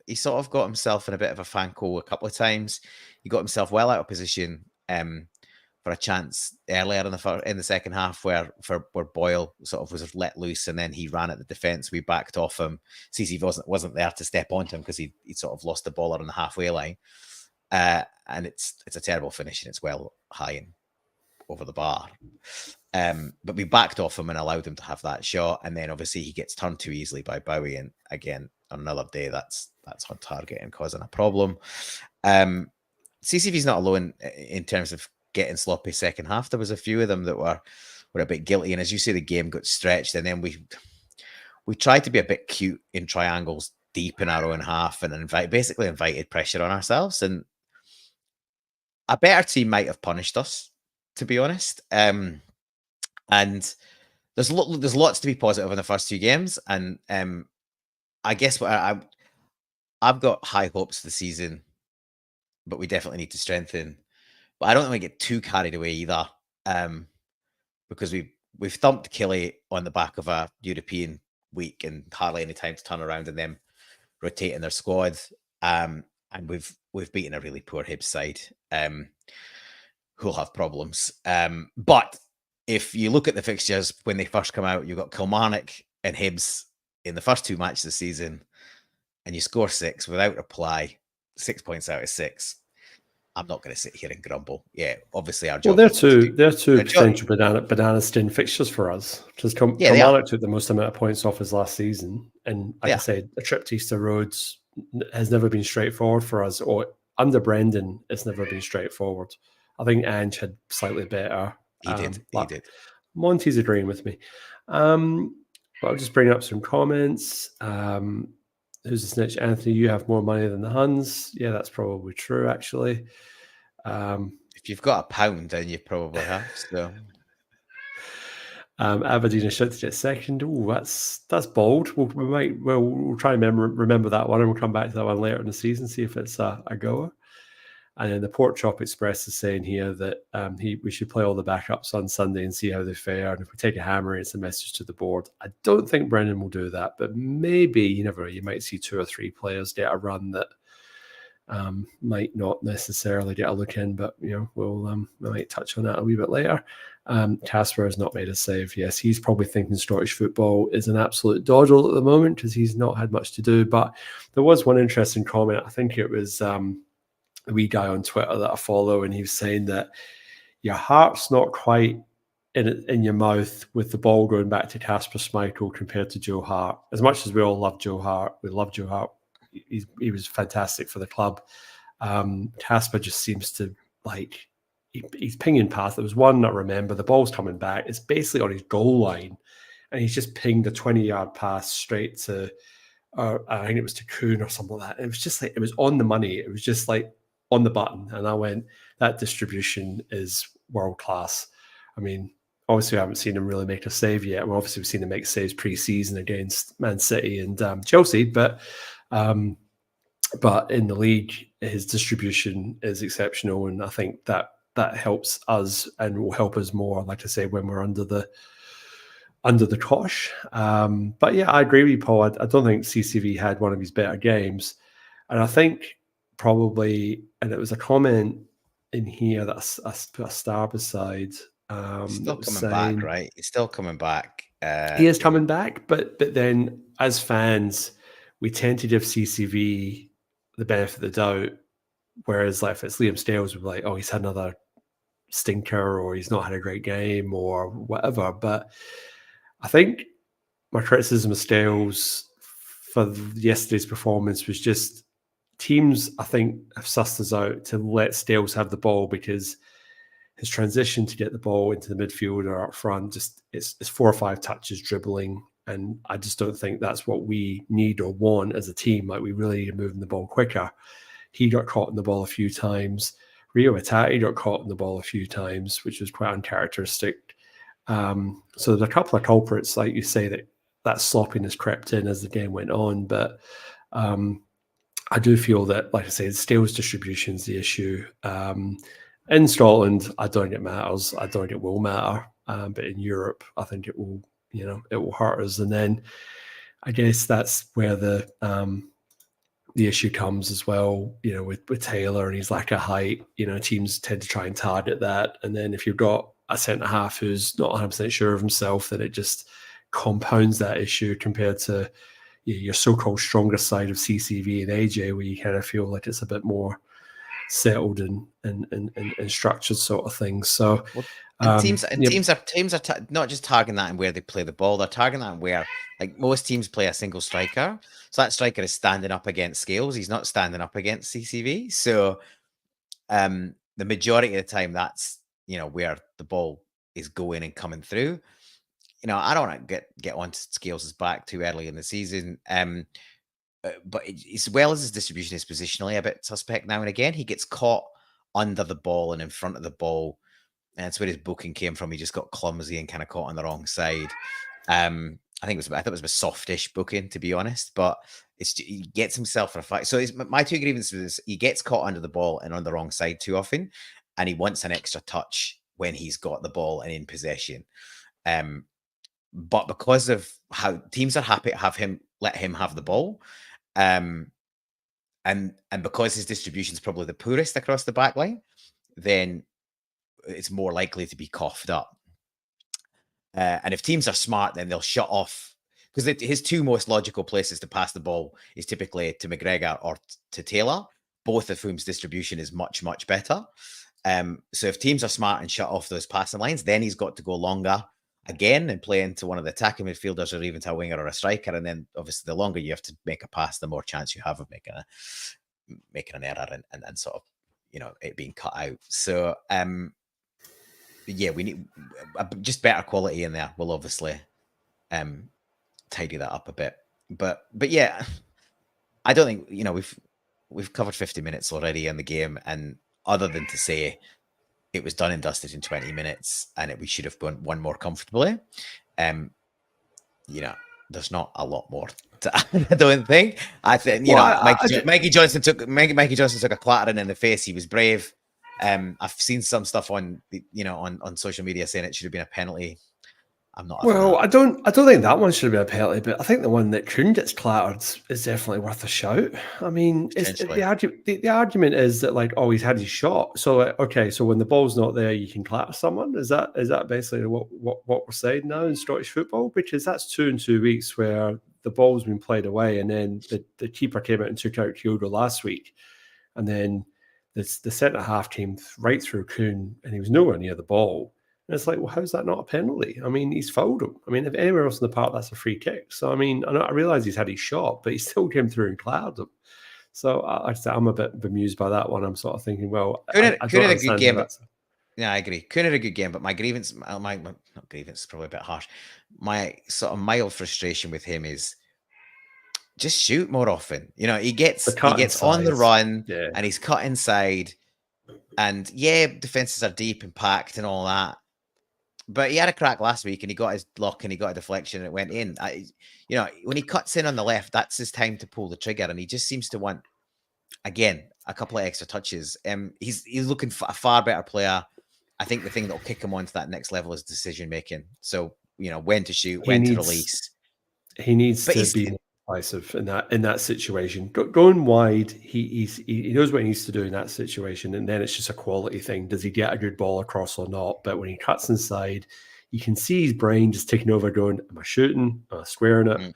got himself in a bit of a fanco a couple of times. He got himself well out of position for a chance earlier in the second half where Boyle sort of was let loose, and then he ran at the defence. We backed off him. CC wasn't there to step onto him because he sort of lost the ball on the halfway line. And it's a terrible finish, and it's well high and over the bar. But we backed off him and allowed him to have that shot, and then obviously he gets turned too easily by Bowie, and again on another day that's on target and causing a problem. CCV's not alone in terms of getting sloppy second half. There was a few of them that were a bit guilty, and as you say, the game got stretched, and then we tried to be a bit cute in triangles deep in our own half and basically invited pressure on ourselves, and a better team might have punished us, to be honest. And there's lots to be positive in the first 2 games, and I guess what I've got high hopes for the season, but we definitely need to strengthen. But I don't think we get too carried away either, because we've thumped Killy on the back of a European week and hardly any time to turn around and them rotating their squad. and we've beaten a really poor Hibs side, who'll have problems. But if you look at the fixtures when they first come out, you've got Kilmarnock and Hibs in the first 2 matches of the season, and you score 6 without reply, 6 points out of 6. I'm not going to sit here and grumble. Yeah, obviously our job. Well, they're two our job. potential banana skin fixtures for us. Because Yeah, they are. Kilmarnock took the most amount of points off us last season, and like I said, a trip to Easter Roads has never been straightforward for us. Or under Brendan, it's never been straightforward. I think Ange had slightly better. He did. Monty's agreeing with me. But I'll just bring up some comments. Who's the snitch? Anthony, you have more money than the Huns. Yeah, that's probably true, actually. If you've got £1, then you probably have. So, Aberdeen is shut to get second. Oh, that's bold. We'll try and remember that one, and we'll come back to that one later in the season, see if it's a goer. And then the Pork Chop Express is saying here that we should play all the backups on Sunday and see how they fare. And if we take a hammer, it's a message to the board. I don't think Brendan will do that, but maybe you might see 2 or 3 players get a run that might not necessarily get a look in, but we might touch on that a wee bit later. Casper has not made a save. Yes, he's probably thinking Scottish football is an absolute dawdle at the moment because he's not had much to do. But there was one interesting comment. I think it was a wee guy on Twitter that I follow, and he was saying that your heart's not quite in your mouth with the ball going back to Casper Schmeichel compared to Joe Hart. As much as we all love Joe Hart, we love Joe Hart. He was fantastic for the club. Casper just seems to he's pinging past. There was one I remember. The ball's coming back. It's basically on his goal line, and he's just pinged a 20-yard pass straight to, I think it was to Kuhn or something like that. And it was just like it was on the money. It was just like on the button, and I went, that distribution is world class. I mean, obviously, we haven't seen him really make a save yet. We've seen him make saves pre-season against Man City and Chelsea, but in the league, his distribution is exceptional, and I think that helps us and will help us more, like I say, when we're under the cosh. But yeah, I agree with you, Paul. I don't think CCV had one of his better games, and I think probably, and it was a comment in here that I put a star beside. Still coming back, right? He's still coming back. He is coming back, but then as fans, we tend to give CCV the benefit of the doubt, whereas like if it's Liam Stales, we're like, oh, he's had another stinker, or he's not had a great game, or whatever. But I think my criticism of Stales for yesterday's performance was just teams, I think, have sussed us out to let Stales have the ball, because his transition to get the ball into the midfield or up front, just it's 4 or 5 touches dribbling. And I just don't think that's what we need or want as a team. Like, we really need to move the ball quicker. He got caught in the ball a few times. Rio Atati got caught in the ball a few times, which was quite uncharacteristic. So there's a couple of culprits, like you say, that sloppiness crept in as the game went on. But I do feel that, like I say, Stales distribution is the issue. In Scotland, I don't think it matters. I don't think it will matter. But in Europe, I think it will. It will hurt us. And then I guess that's where the issue comes as well. With Taylor and his lack of height. Teams tend to try and target that. And then if you've got a centre half who's not 100% sure of himself, then it just compounds that issue compared to your so-called stronger side of CCV and AJ, where you kind of feel like it's a bit more settled and structured sort of thing. So teams are not just targeting that and where they play the ball, they're targeting that and where, like, most teams play a single striker. So that striker is standing up against Scales. He's not standing up against CCV. So the majority of the time, that's where the ball is going and coming through. I don't want to get onto Scales' back too early in the season. But as well as his distribution is positionally a bit suspect now and again, he gets caught under the ball and in front of the ball. And that's where his booking came from. He just got clumsy and kind of caught on the wrong side. I thought it was a softish booking, to be honest, but he gets himself in a fight. So my two grievances is he gets caught under the ball and on the wrong side too often, and he wants an extra touch when he's got the ball and in possession. But because of how teams are happy to let him have the ball, and and because his distribution is probably the poorest across the back line, then it's more likely to be coughed up. And if teams are smart, then they'll shut off, because his two most logical places to pass the ball is typically to McGregor or to Taylor, both of whom's distribution is much, much better. So if teams are smart and shut off those passing lines, then he's got to go longer again and play into one of the attacking midfielders or even to a winger or a striker. And then obviously the longer you have to make a pass, the more chance you have of making an error and sort of, it being cut out. So yeah, we need just better quality in there. We'll obviously tidy that up a bit. But yeah, I don't think, we've covered 50 minutes already in the game, and other than to say it was done and dusted in 20 minutes and we should have won more comfortably, there's not a lot more to add, I don't think. I think, Mikey Johnson took a clattering in the face. He was brave. I've seen some stuff on social media saying it should have been a penalty. I'm not. Well, I don't think that one should have been a penalty, but I think the one that Kuhn gets clattered is definitely worth a shout. I mean, the argument is that, like, he's had his shot. So okay, so when the ball's not there, you can clatter someone. Is that basically what we're saying now in Scottish football? Because that's 2 in 2 weeks where the ball's been played away, and then the keeper came out and took out Kyoto last week, and then the centre half came right through Kuhn, and he was nowhere near the ball. And it's like, well, how's that not a penalty? I mean, he's fouled him. I mean, if anywhere else in the park, that's a free kick. So, I mean, I realize he's had his shot, but he still came through and clattered him. So, I'm a bit bemused by that one. I'm sort of thinking, well, Kuhn had a good game. Yeah, I agree. Kuhn had a good game, but my grievance, not grievance is probably a bit harsh. My sort of mild frustration with him is just shoot more often. He gets on the run, and he's cut inside. And yeah, defenses are deep and packed and all that. But he had a crack last week, and he got his block and he got a deflection and it went in. When he cuts in on the left, that's his time to pull the trigger, and he just seems to want, again, a couple of extra touches. He's looking for a far better player. I think the thing that will kick him on to that next level is decision making. So when to shoot, to release. He needs to be decisive in that situation. Going wide, he knows what he needs to do in that situation, and then it's just a quality thing. Does he get a good ball across or not? But when he cuts inside, you can see his brain just taking over, going, am I shooting? Am I squaring it?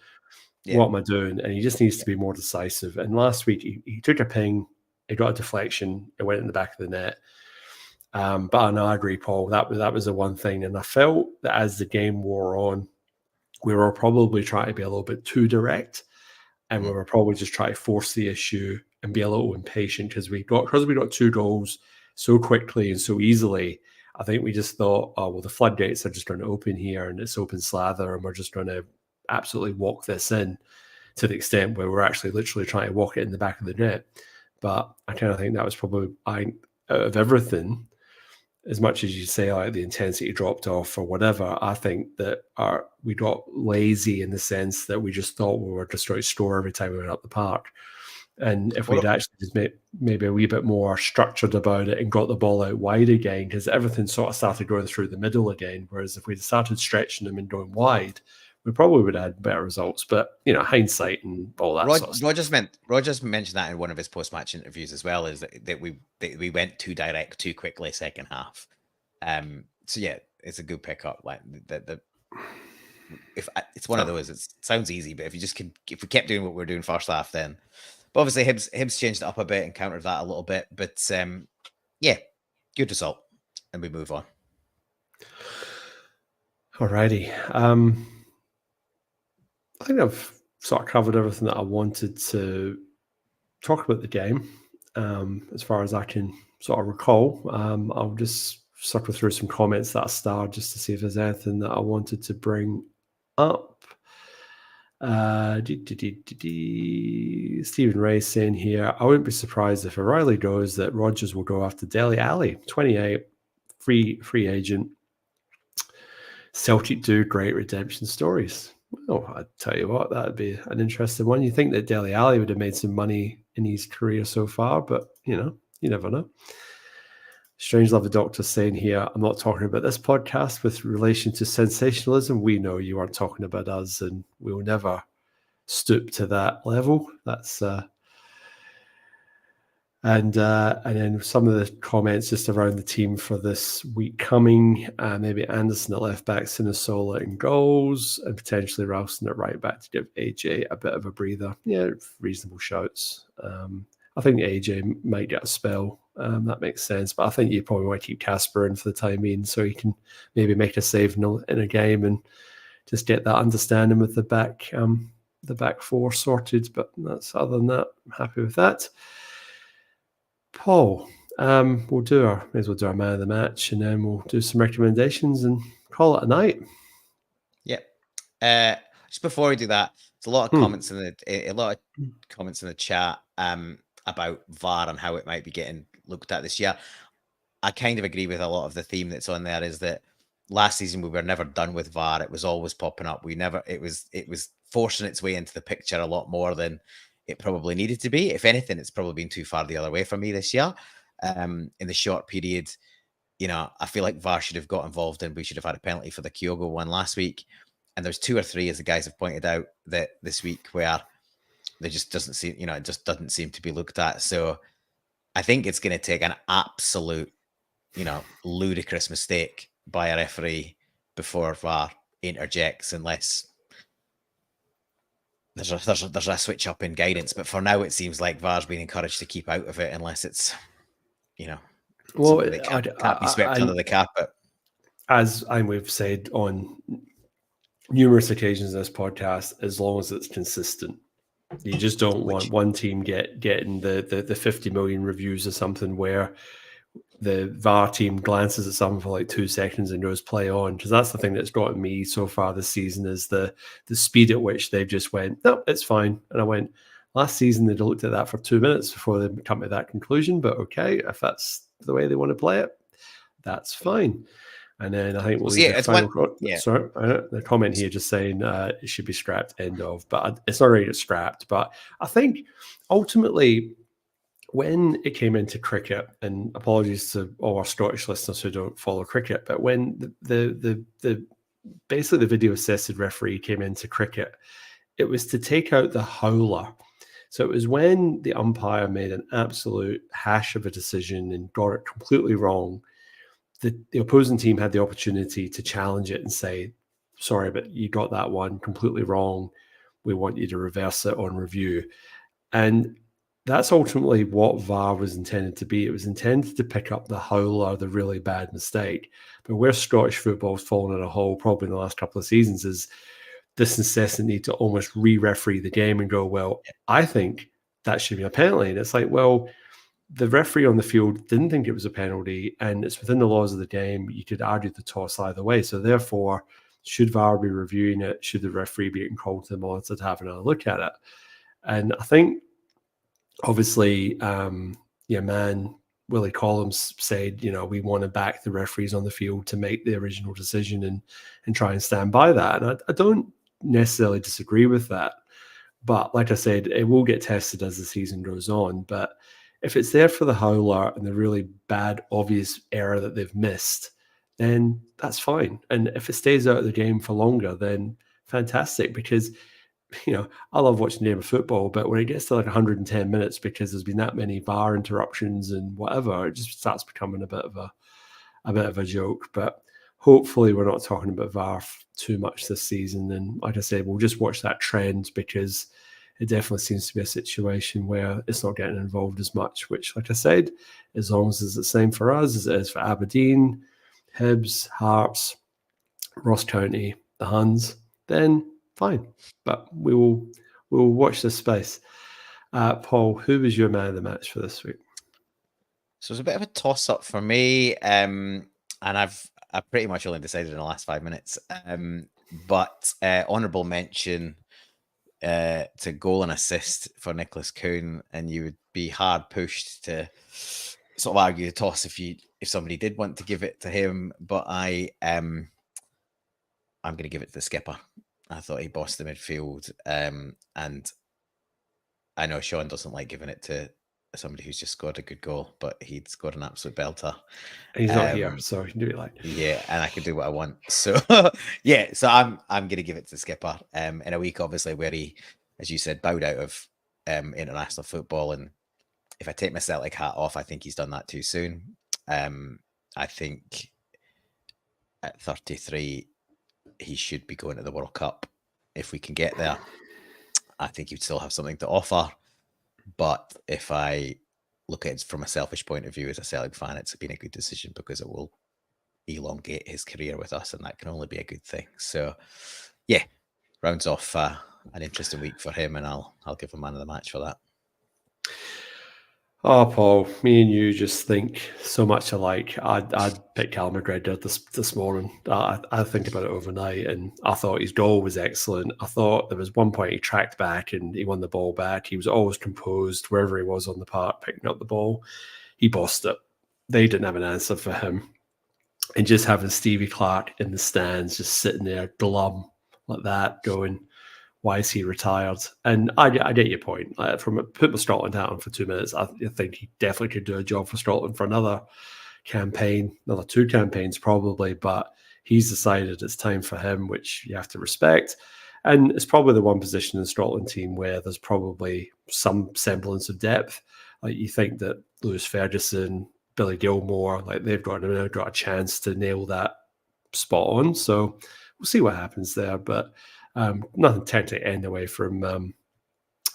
Yeah. What am I doing? And he just needs to be more decisive. And last week he took a ping, he got a deflection, it went in the back of the net. But I agree, Paul, that was the one thing. And I felt that as the game wore on, we were probably trying to be a little bit too direct, and we were probably just trying to force the issue and be a little impatient because we got 2 goals so quickly and so easily. I think we just thought, oh, well, the floodgates are just going to open here, and it's open slather, and we're just going to absolutely walk this in to the extent where we're actually literally trying to walk it in the back of the net. But I kind of think that was probably, out of everything, as much as you say like the intensity dropped off or whatever, I think that we got lazy in the sense that we just thought we were just trying to score every time we went up the park. And if we'd actually just made maybe a wee bit more structured about it and got the ball out wide again, because everything sort of started going through the middle again, whereas if we'd started stretching them and going wide, we probably would have had better results. But, hindsight and all that sort of stuff. Rogers mentioned that in one of his post-match interviews as well, is that we went too direct too quickly second half. So yeah, it's a good pickup. Like it's one of those. It sounds easy, but if we kept doing what we were doing first half, then. But obviously Hibs changed it up a bit and countered that a little bit. But yeah, good result, and we move on. Alrighty. I think I've sort of covered everything that I wanted to talk about the game, as far as I can sort of recall. I'll just circle through some comments that I starred just to see if there's anything that I wanted to bring up. Stephen Ray saying here, I wouldn't be surprised if O'Reilly goes that Rodgers will go after Dele Alli, 28, free agent. Celtic do great redemption stories. Well, I'd tell you what, that'd be an interesting one. You think that Dele Alli would have made some money in his career so far, but you never know. Strange Love the Doctor saying here, I'm not talking about this podcast with relation to sensationalism. We know you aren't talking about us, and we'll never stoop to that level. That's And then some of the comments just around the team for this week coming, maybe Anderson at left back, Sinisola in goals, and potentially Ralston at right back to give AJ a bit of a breather. Yeah, reasonable shouts. I think AJ might get a spell. That makes sense. But I think you probably want to keep Casper in for the time being so he can maybe make a save in a game and just get that understanding with the back four sorted. But other than that, I'm happy with that. Paul, may as well do our man of the match, and then we'll do some recommendations and call it a night. Yeah. Just before we do that, there's a lot of comments in the chat about VAR and how it might be getting looked at this year. I kind of agree with a lot of the theme that's on there. Is that last season we were never done with VAR. It was always popping up. It was forcing its way into the picture a lot more than it probably needed to be. If anything, it's probably been too far the other way for me this year. In the short period, I feel like VAR should have got involved, and we should have had a penalty for the Kyogo one last week. And there's 2 or 3, as the guys have pointed out, that this week where there just doesn't seem, it just doesn't seem to be looked at. So I think it's going to take an absolute, ludicrous mistake by a referee before VAR interjects, unless there's a switch up in guidance. But for now, it seems like VAR's been encouraged to keep out of it unless it's, well, it can't be swept under the carpet. As we've said on numerous occasions in this podcast, as long as it's consistent. You just don't want one team getting the 50 million reviews or something where the VAR team glances at something for like 2 seconds and goes play on. Because that's the thing that's gotten me so far this season, is the speed at which they've just went, no, it's fine. And I went, last season they'd looked at that for 2 minutes before they come to that conclusion. But okay, if that's the way they want to play it, that's fine. And then I think we'll leave the final Sorry, the comment here just saying it should be scrapped, end of. But it's not really scrapped. But I think ultimately, when it came into cricket, and apologies to all our Scottish listeners who don't follow cricket, but when the basically the video assisted referee came into cricket, it was to take out the howler. So it was when the umpire made an absolute hash of a decision and got it completely wrong. The opposing team had the opportunity to challenge it and say, sorry, but you got that one completely wrong. We want you to reverse it on review. And that's ultimately what VAR was intended to be. It was intended to pick up the howler, the really bad mistake. But where Scottish football has fallen in a hole probably in the last couple of seasons is this incessant need to almost re-referee the game and go, well, I think that should be a penalty. And it's like, well, the referee on the field didn't think it was a penalty, and it's within the laws of the game. You could argue the toss either way. So therefore, should VAR be reviewing it? Should the referee be getting called to the monitor to have another look at it? And I think, obviously, Willie Collins said, we want to back the referees on the field to make the original decision and try and stand by that. And I don't necessarily disagree with that. But like I said, it will get tested as the season goes on. But if it's there for the howler and the really bad, obvious error that they've missed, then that's fine. And if it stays out of the game for longer, then fantastic. Because, I love watching the game of football, but when it gets to like 110 minutes because there's been that many VAR interruptions and whatever, it just starts becoming a bit of a joke. But hopefully we're not talking about VAR too much this season. And like I said, we'll just watch that trend, because it definitely seems to be a situation where it's not getting involved as much, which, like I said, as long as it's the same for us as it is for Aberdeen, Hibs, Hearts, Ross County, the Huns, then fine. But we will watch this space. Paul, who was your man of the match for this week? So it's a bit of a toss-up for me, and I pretty much only decided in the last 5 minutes. But honourable mention to goal and assist for Nicholas Kuhn, and you would be hard pushed to sort of argue the toss if somebody did want to give it to him. But I'm going to give it to the skipper. I thought he bossed the midfield, and I know Sean doesn't like giving it to somebody who's just scored a good goal, but he'd scored an absolute belter. He's not here, so he can do it like. Yeah, and I can do what I want. So yeah, so I'm going to give it to the skipper. In a week, obviously, where he, as you said, bowed out of international football and if I take my Celtic hat off, I think he's done that too soon. I think at 33, he should be going to the World Cup. If we can get there, I think he'd still have something to offer. But if I look at it from a selfish point of view as a Celtic fan, it's been a good decision because it will elongate his career with us, and that can only be a good thing. So, yeah, rounds off an interesting week for him, and I'll give him man of the match for that. Oh, Paul, me and you just think so much alike. I'd pick Callum McGregor this morning. I think about it overnight, and I thought his goal was excellent. I thought there was one point he tracked back and he won the ball back. He was always composed wherever he was on the park, picking up the ball. He bossed it. They didn't have an answer for him. And just having Stevie Clark in the stands, just sitting there glum like that, going, why is he retired? And I get your point. From put Scotland out for 2 minutes, I think he definitely could do a job for Scotland for another campaign, another 2 campaigns probably. But he's decided it's time for him, which you have to respect. And it's probably the one position in the Scotland team where there's probably some semblance of depth. Like you think that Lewis Ferguson, Billy Gilmore, like they've got a chance to nail that spot on. So we'll see what happens there. But nothing technically end away from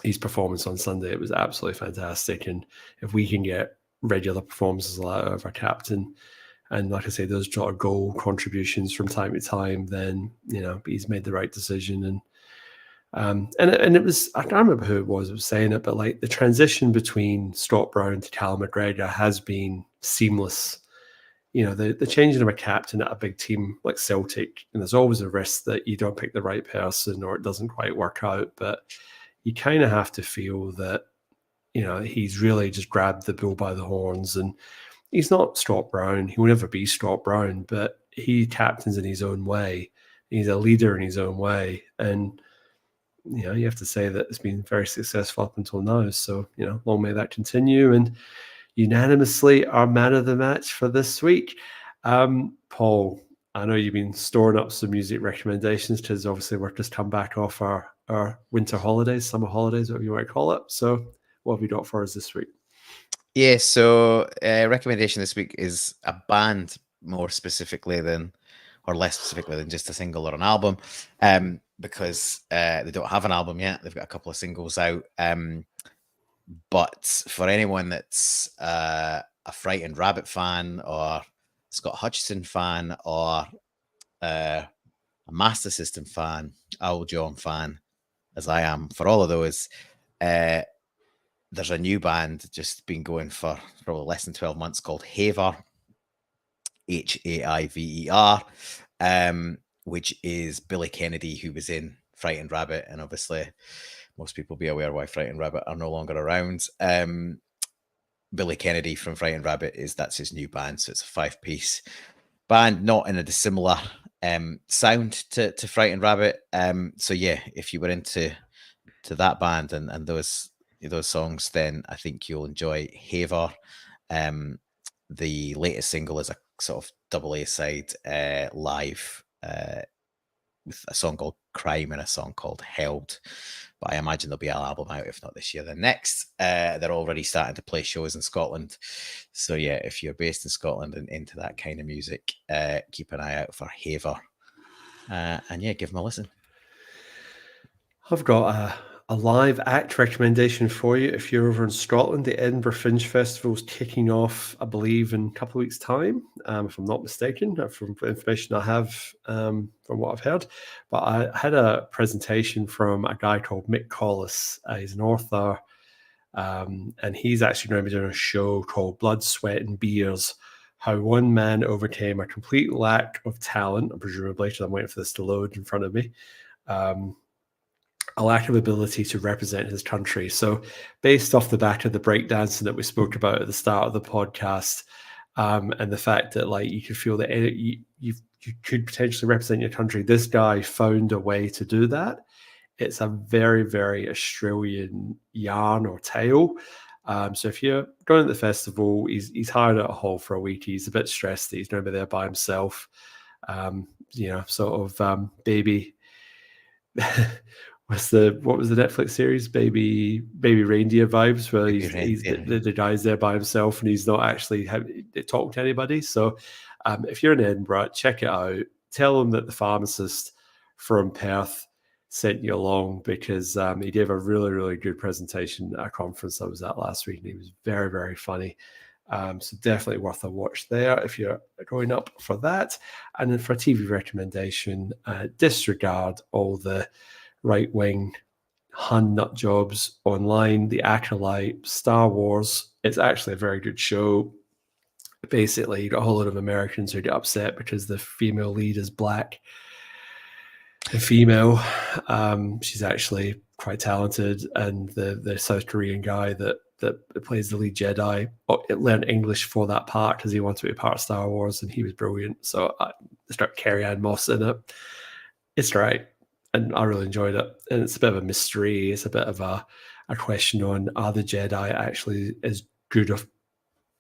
his performance on Sunday. It was absolutely fantastic. And if we can get regular performances out of our captain, and like I say, those sort of goal contributions from time to time, then he's made the right decision. And it was, I can't remember who it was saying it, but like the transition between Scott Brown to Callum McGregor has been seamless. The changing of a captain at a big team like Celtic, and there's always a risk that you don't pick the right person or it doesn't quite work out. But you kind of have to feel that, he's really just grabbed the bull by the horns. And he's not Scott Brown. He will never be Scott Brown, but he captains in his own way. He's a leader in his own way. And, you have to say that it's been very successful up until now. So, long may that continue. And unanimously our man of the match for this week. Paul, I know you've been storing up some music recommendations because obviously we're just come back off our winter holidays, summer holidays, whatever you might call it. So what have you got for us this week? Yeah, so recommendation this week is a band more specifically or less specifically than just a single or an album, because they don't have an album yet. They've got a couple of singles out. But for anyone that's a Frightened Rabbit fan or Scott Hutchison fan or a Master System fan, Owl John fan, as I am, for all of those, there's a new band just been going for probably less than 12 months called Haver, Haiver, which is Billy Kennedy, who was in Frightened Rabbit, and obviously most people be aware why Frightened Rabbit are no longer around. Billy Kennedy from Frightened Rabbit that's his new band, so it's a 5-piece band, not in a dissimilar sound to Frightened Rabbit. So yeah, if you were into that band and those songs, then I think you'll enjoy Haver. The latest single is a sort of double A side live with a song called Crime and a song called Held. But I imagine there'll be an album out, if not this year, then next. They're already starting to play shows in Scotland. So yeah, if you're based in Scotland and into that kind of music, keep an eye out for Haver. And yeah, give them a listen. I've got a live act recommendation for you. If you're over in Scotland, the Edinburgh Fringe Festival is kicking off, I believe, in a couple of weeks' time, if I'm not mistaken, from information I have from what I've heard. But I had a presentation from a guy called Mick Collis. He's an author, and he's actually going to be doing a show called Blood, Sweat and Beers, how one man overcame a complete lack of talent, presumably, because I'm waiting for this to load in front of me, a lack of ability to represent his country. So based off the back of the breakdancing that we spoke about at the start of the podcast, and the fact that like you could feel that you could potentially represent your country, this guy found a way to do that. It's a very, very Australian yarn or tale. So if you're going to the festival, he's hired at a hall for a week. He's a bit stressed that he's going to be there by himself. Baby what was the Netflix series, Baby Reindeer Vibes, where Baby he's Reindeer. the guy's there by himself and he's not actually talking to anybody. So if you're in Edinburgh, check it out. Tell him that the pharmacist from Perth sent you along, because he gave a really, really good presentation at a conference I was at last week, and he was very, very funny. So definitely worth a watch there if you're going up for that. And then for a TV recommendation, disregard all the right-wing Hun nut jobs online, The Acolyte, Star Wars. It's actually a very good show. Basically, you got a whole lot of Americans who get upset because the female lead is black and female. She's actually quite talented, and the South Korean guy that plays the lead Jedi learned English for that part because he wanted to be a part of Star Wars, and he was brilliant. So it's got Carrie-Anne Moss in it. It's great, and I really enjoyed it. And it's a bit of a mystery. It's a bit of a question on, are the Jedi actually as good of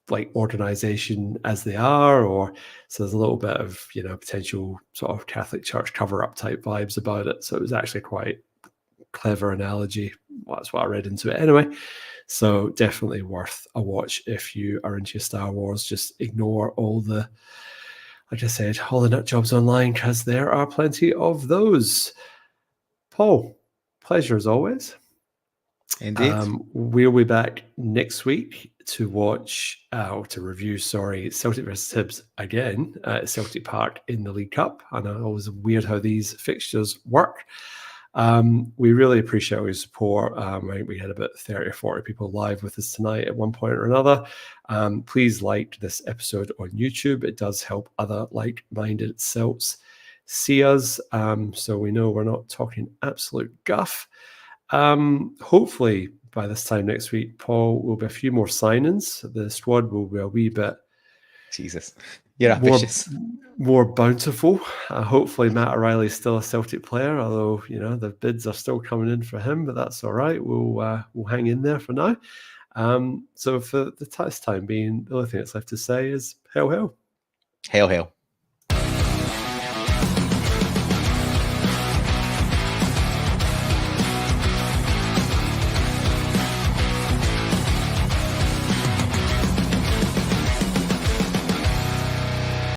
like organization as they are, or so there's a little bit of potential sort of Catholic Church cover-up type vibes about it. So it was actually quite clever analogy. Well, that's what I read into it anyway. So definitely worth a watch if you are into Star Wars. Just ignore all the, like I said, all the nut jobs online, because there are plenty of those. Paul, pleasure as always. Indeed. We'll be back next week to watch, or to review, Celtic versus Hibs again at Celtic Park in the League Cup. I know it's always weird how these fixtures work. We really appreciate your support. I think we had about 30 or 40 people live with us tonight at one point or another. Please like this episode on YouTube. It does help other like-minded Celts see us, so we know we're not talking absolute guff. Hopefully by this time next week, Paul, will be a few more signings. The squad will be a wee bit Jesus, you're ambitious. More bountiful. Hopefully Matt O'Reilly's still a Celtic player, although the bids are still coming in for him, but that's all right. We'll hang in there for now. So for the time being, the only thing that's left to say is hail, hail. Hail, hail.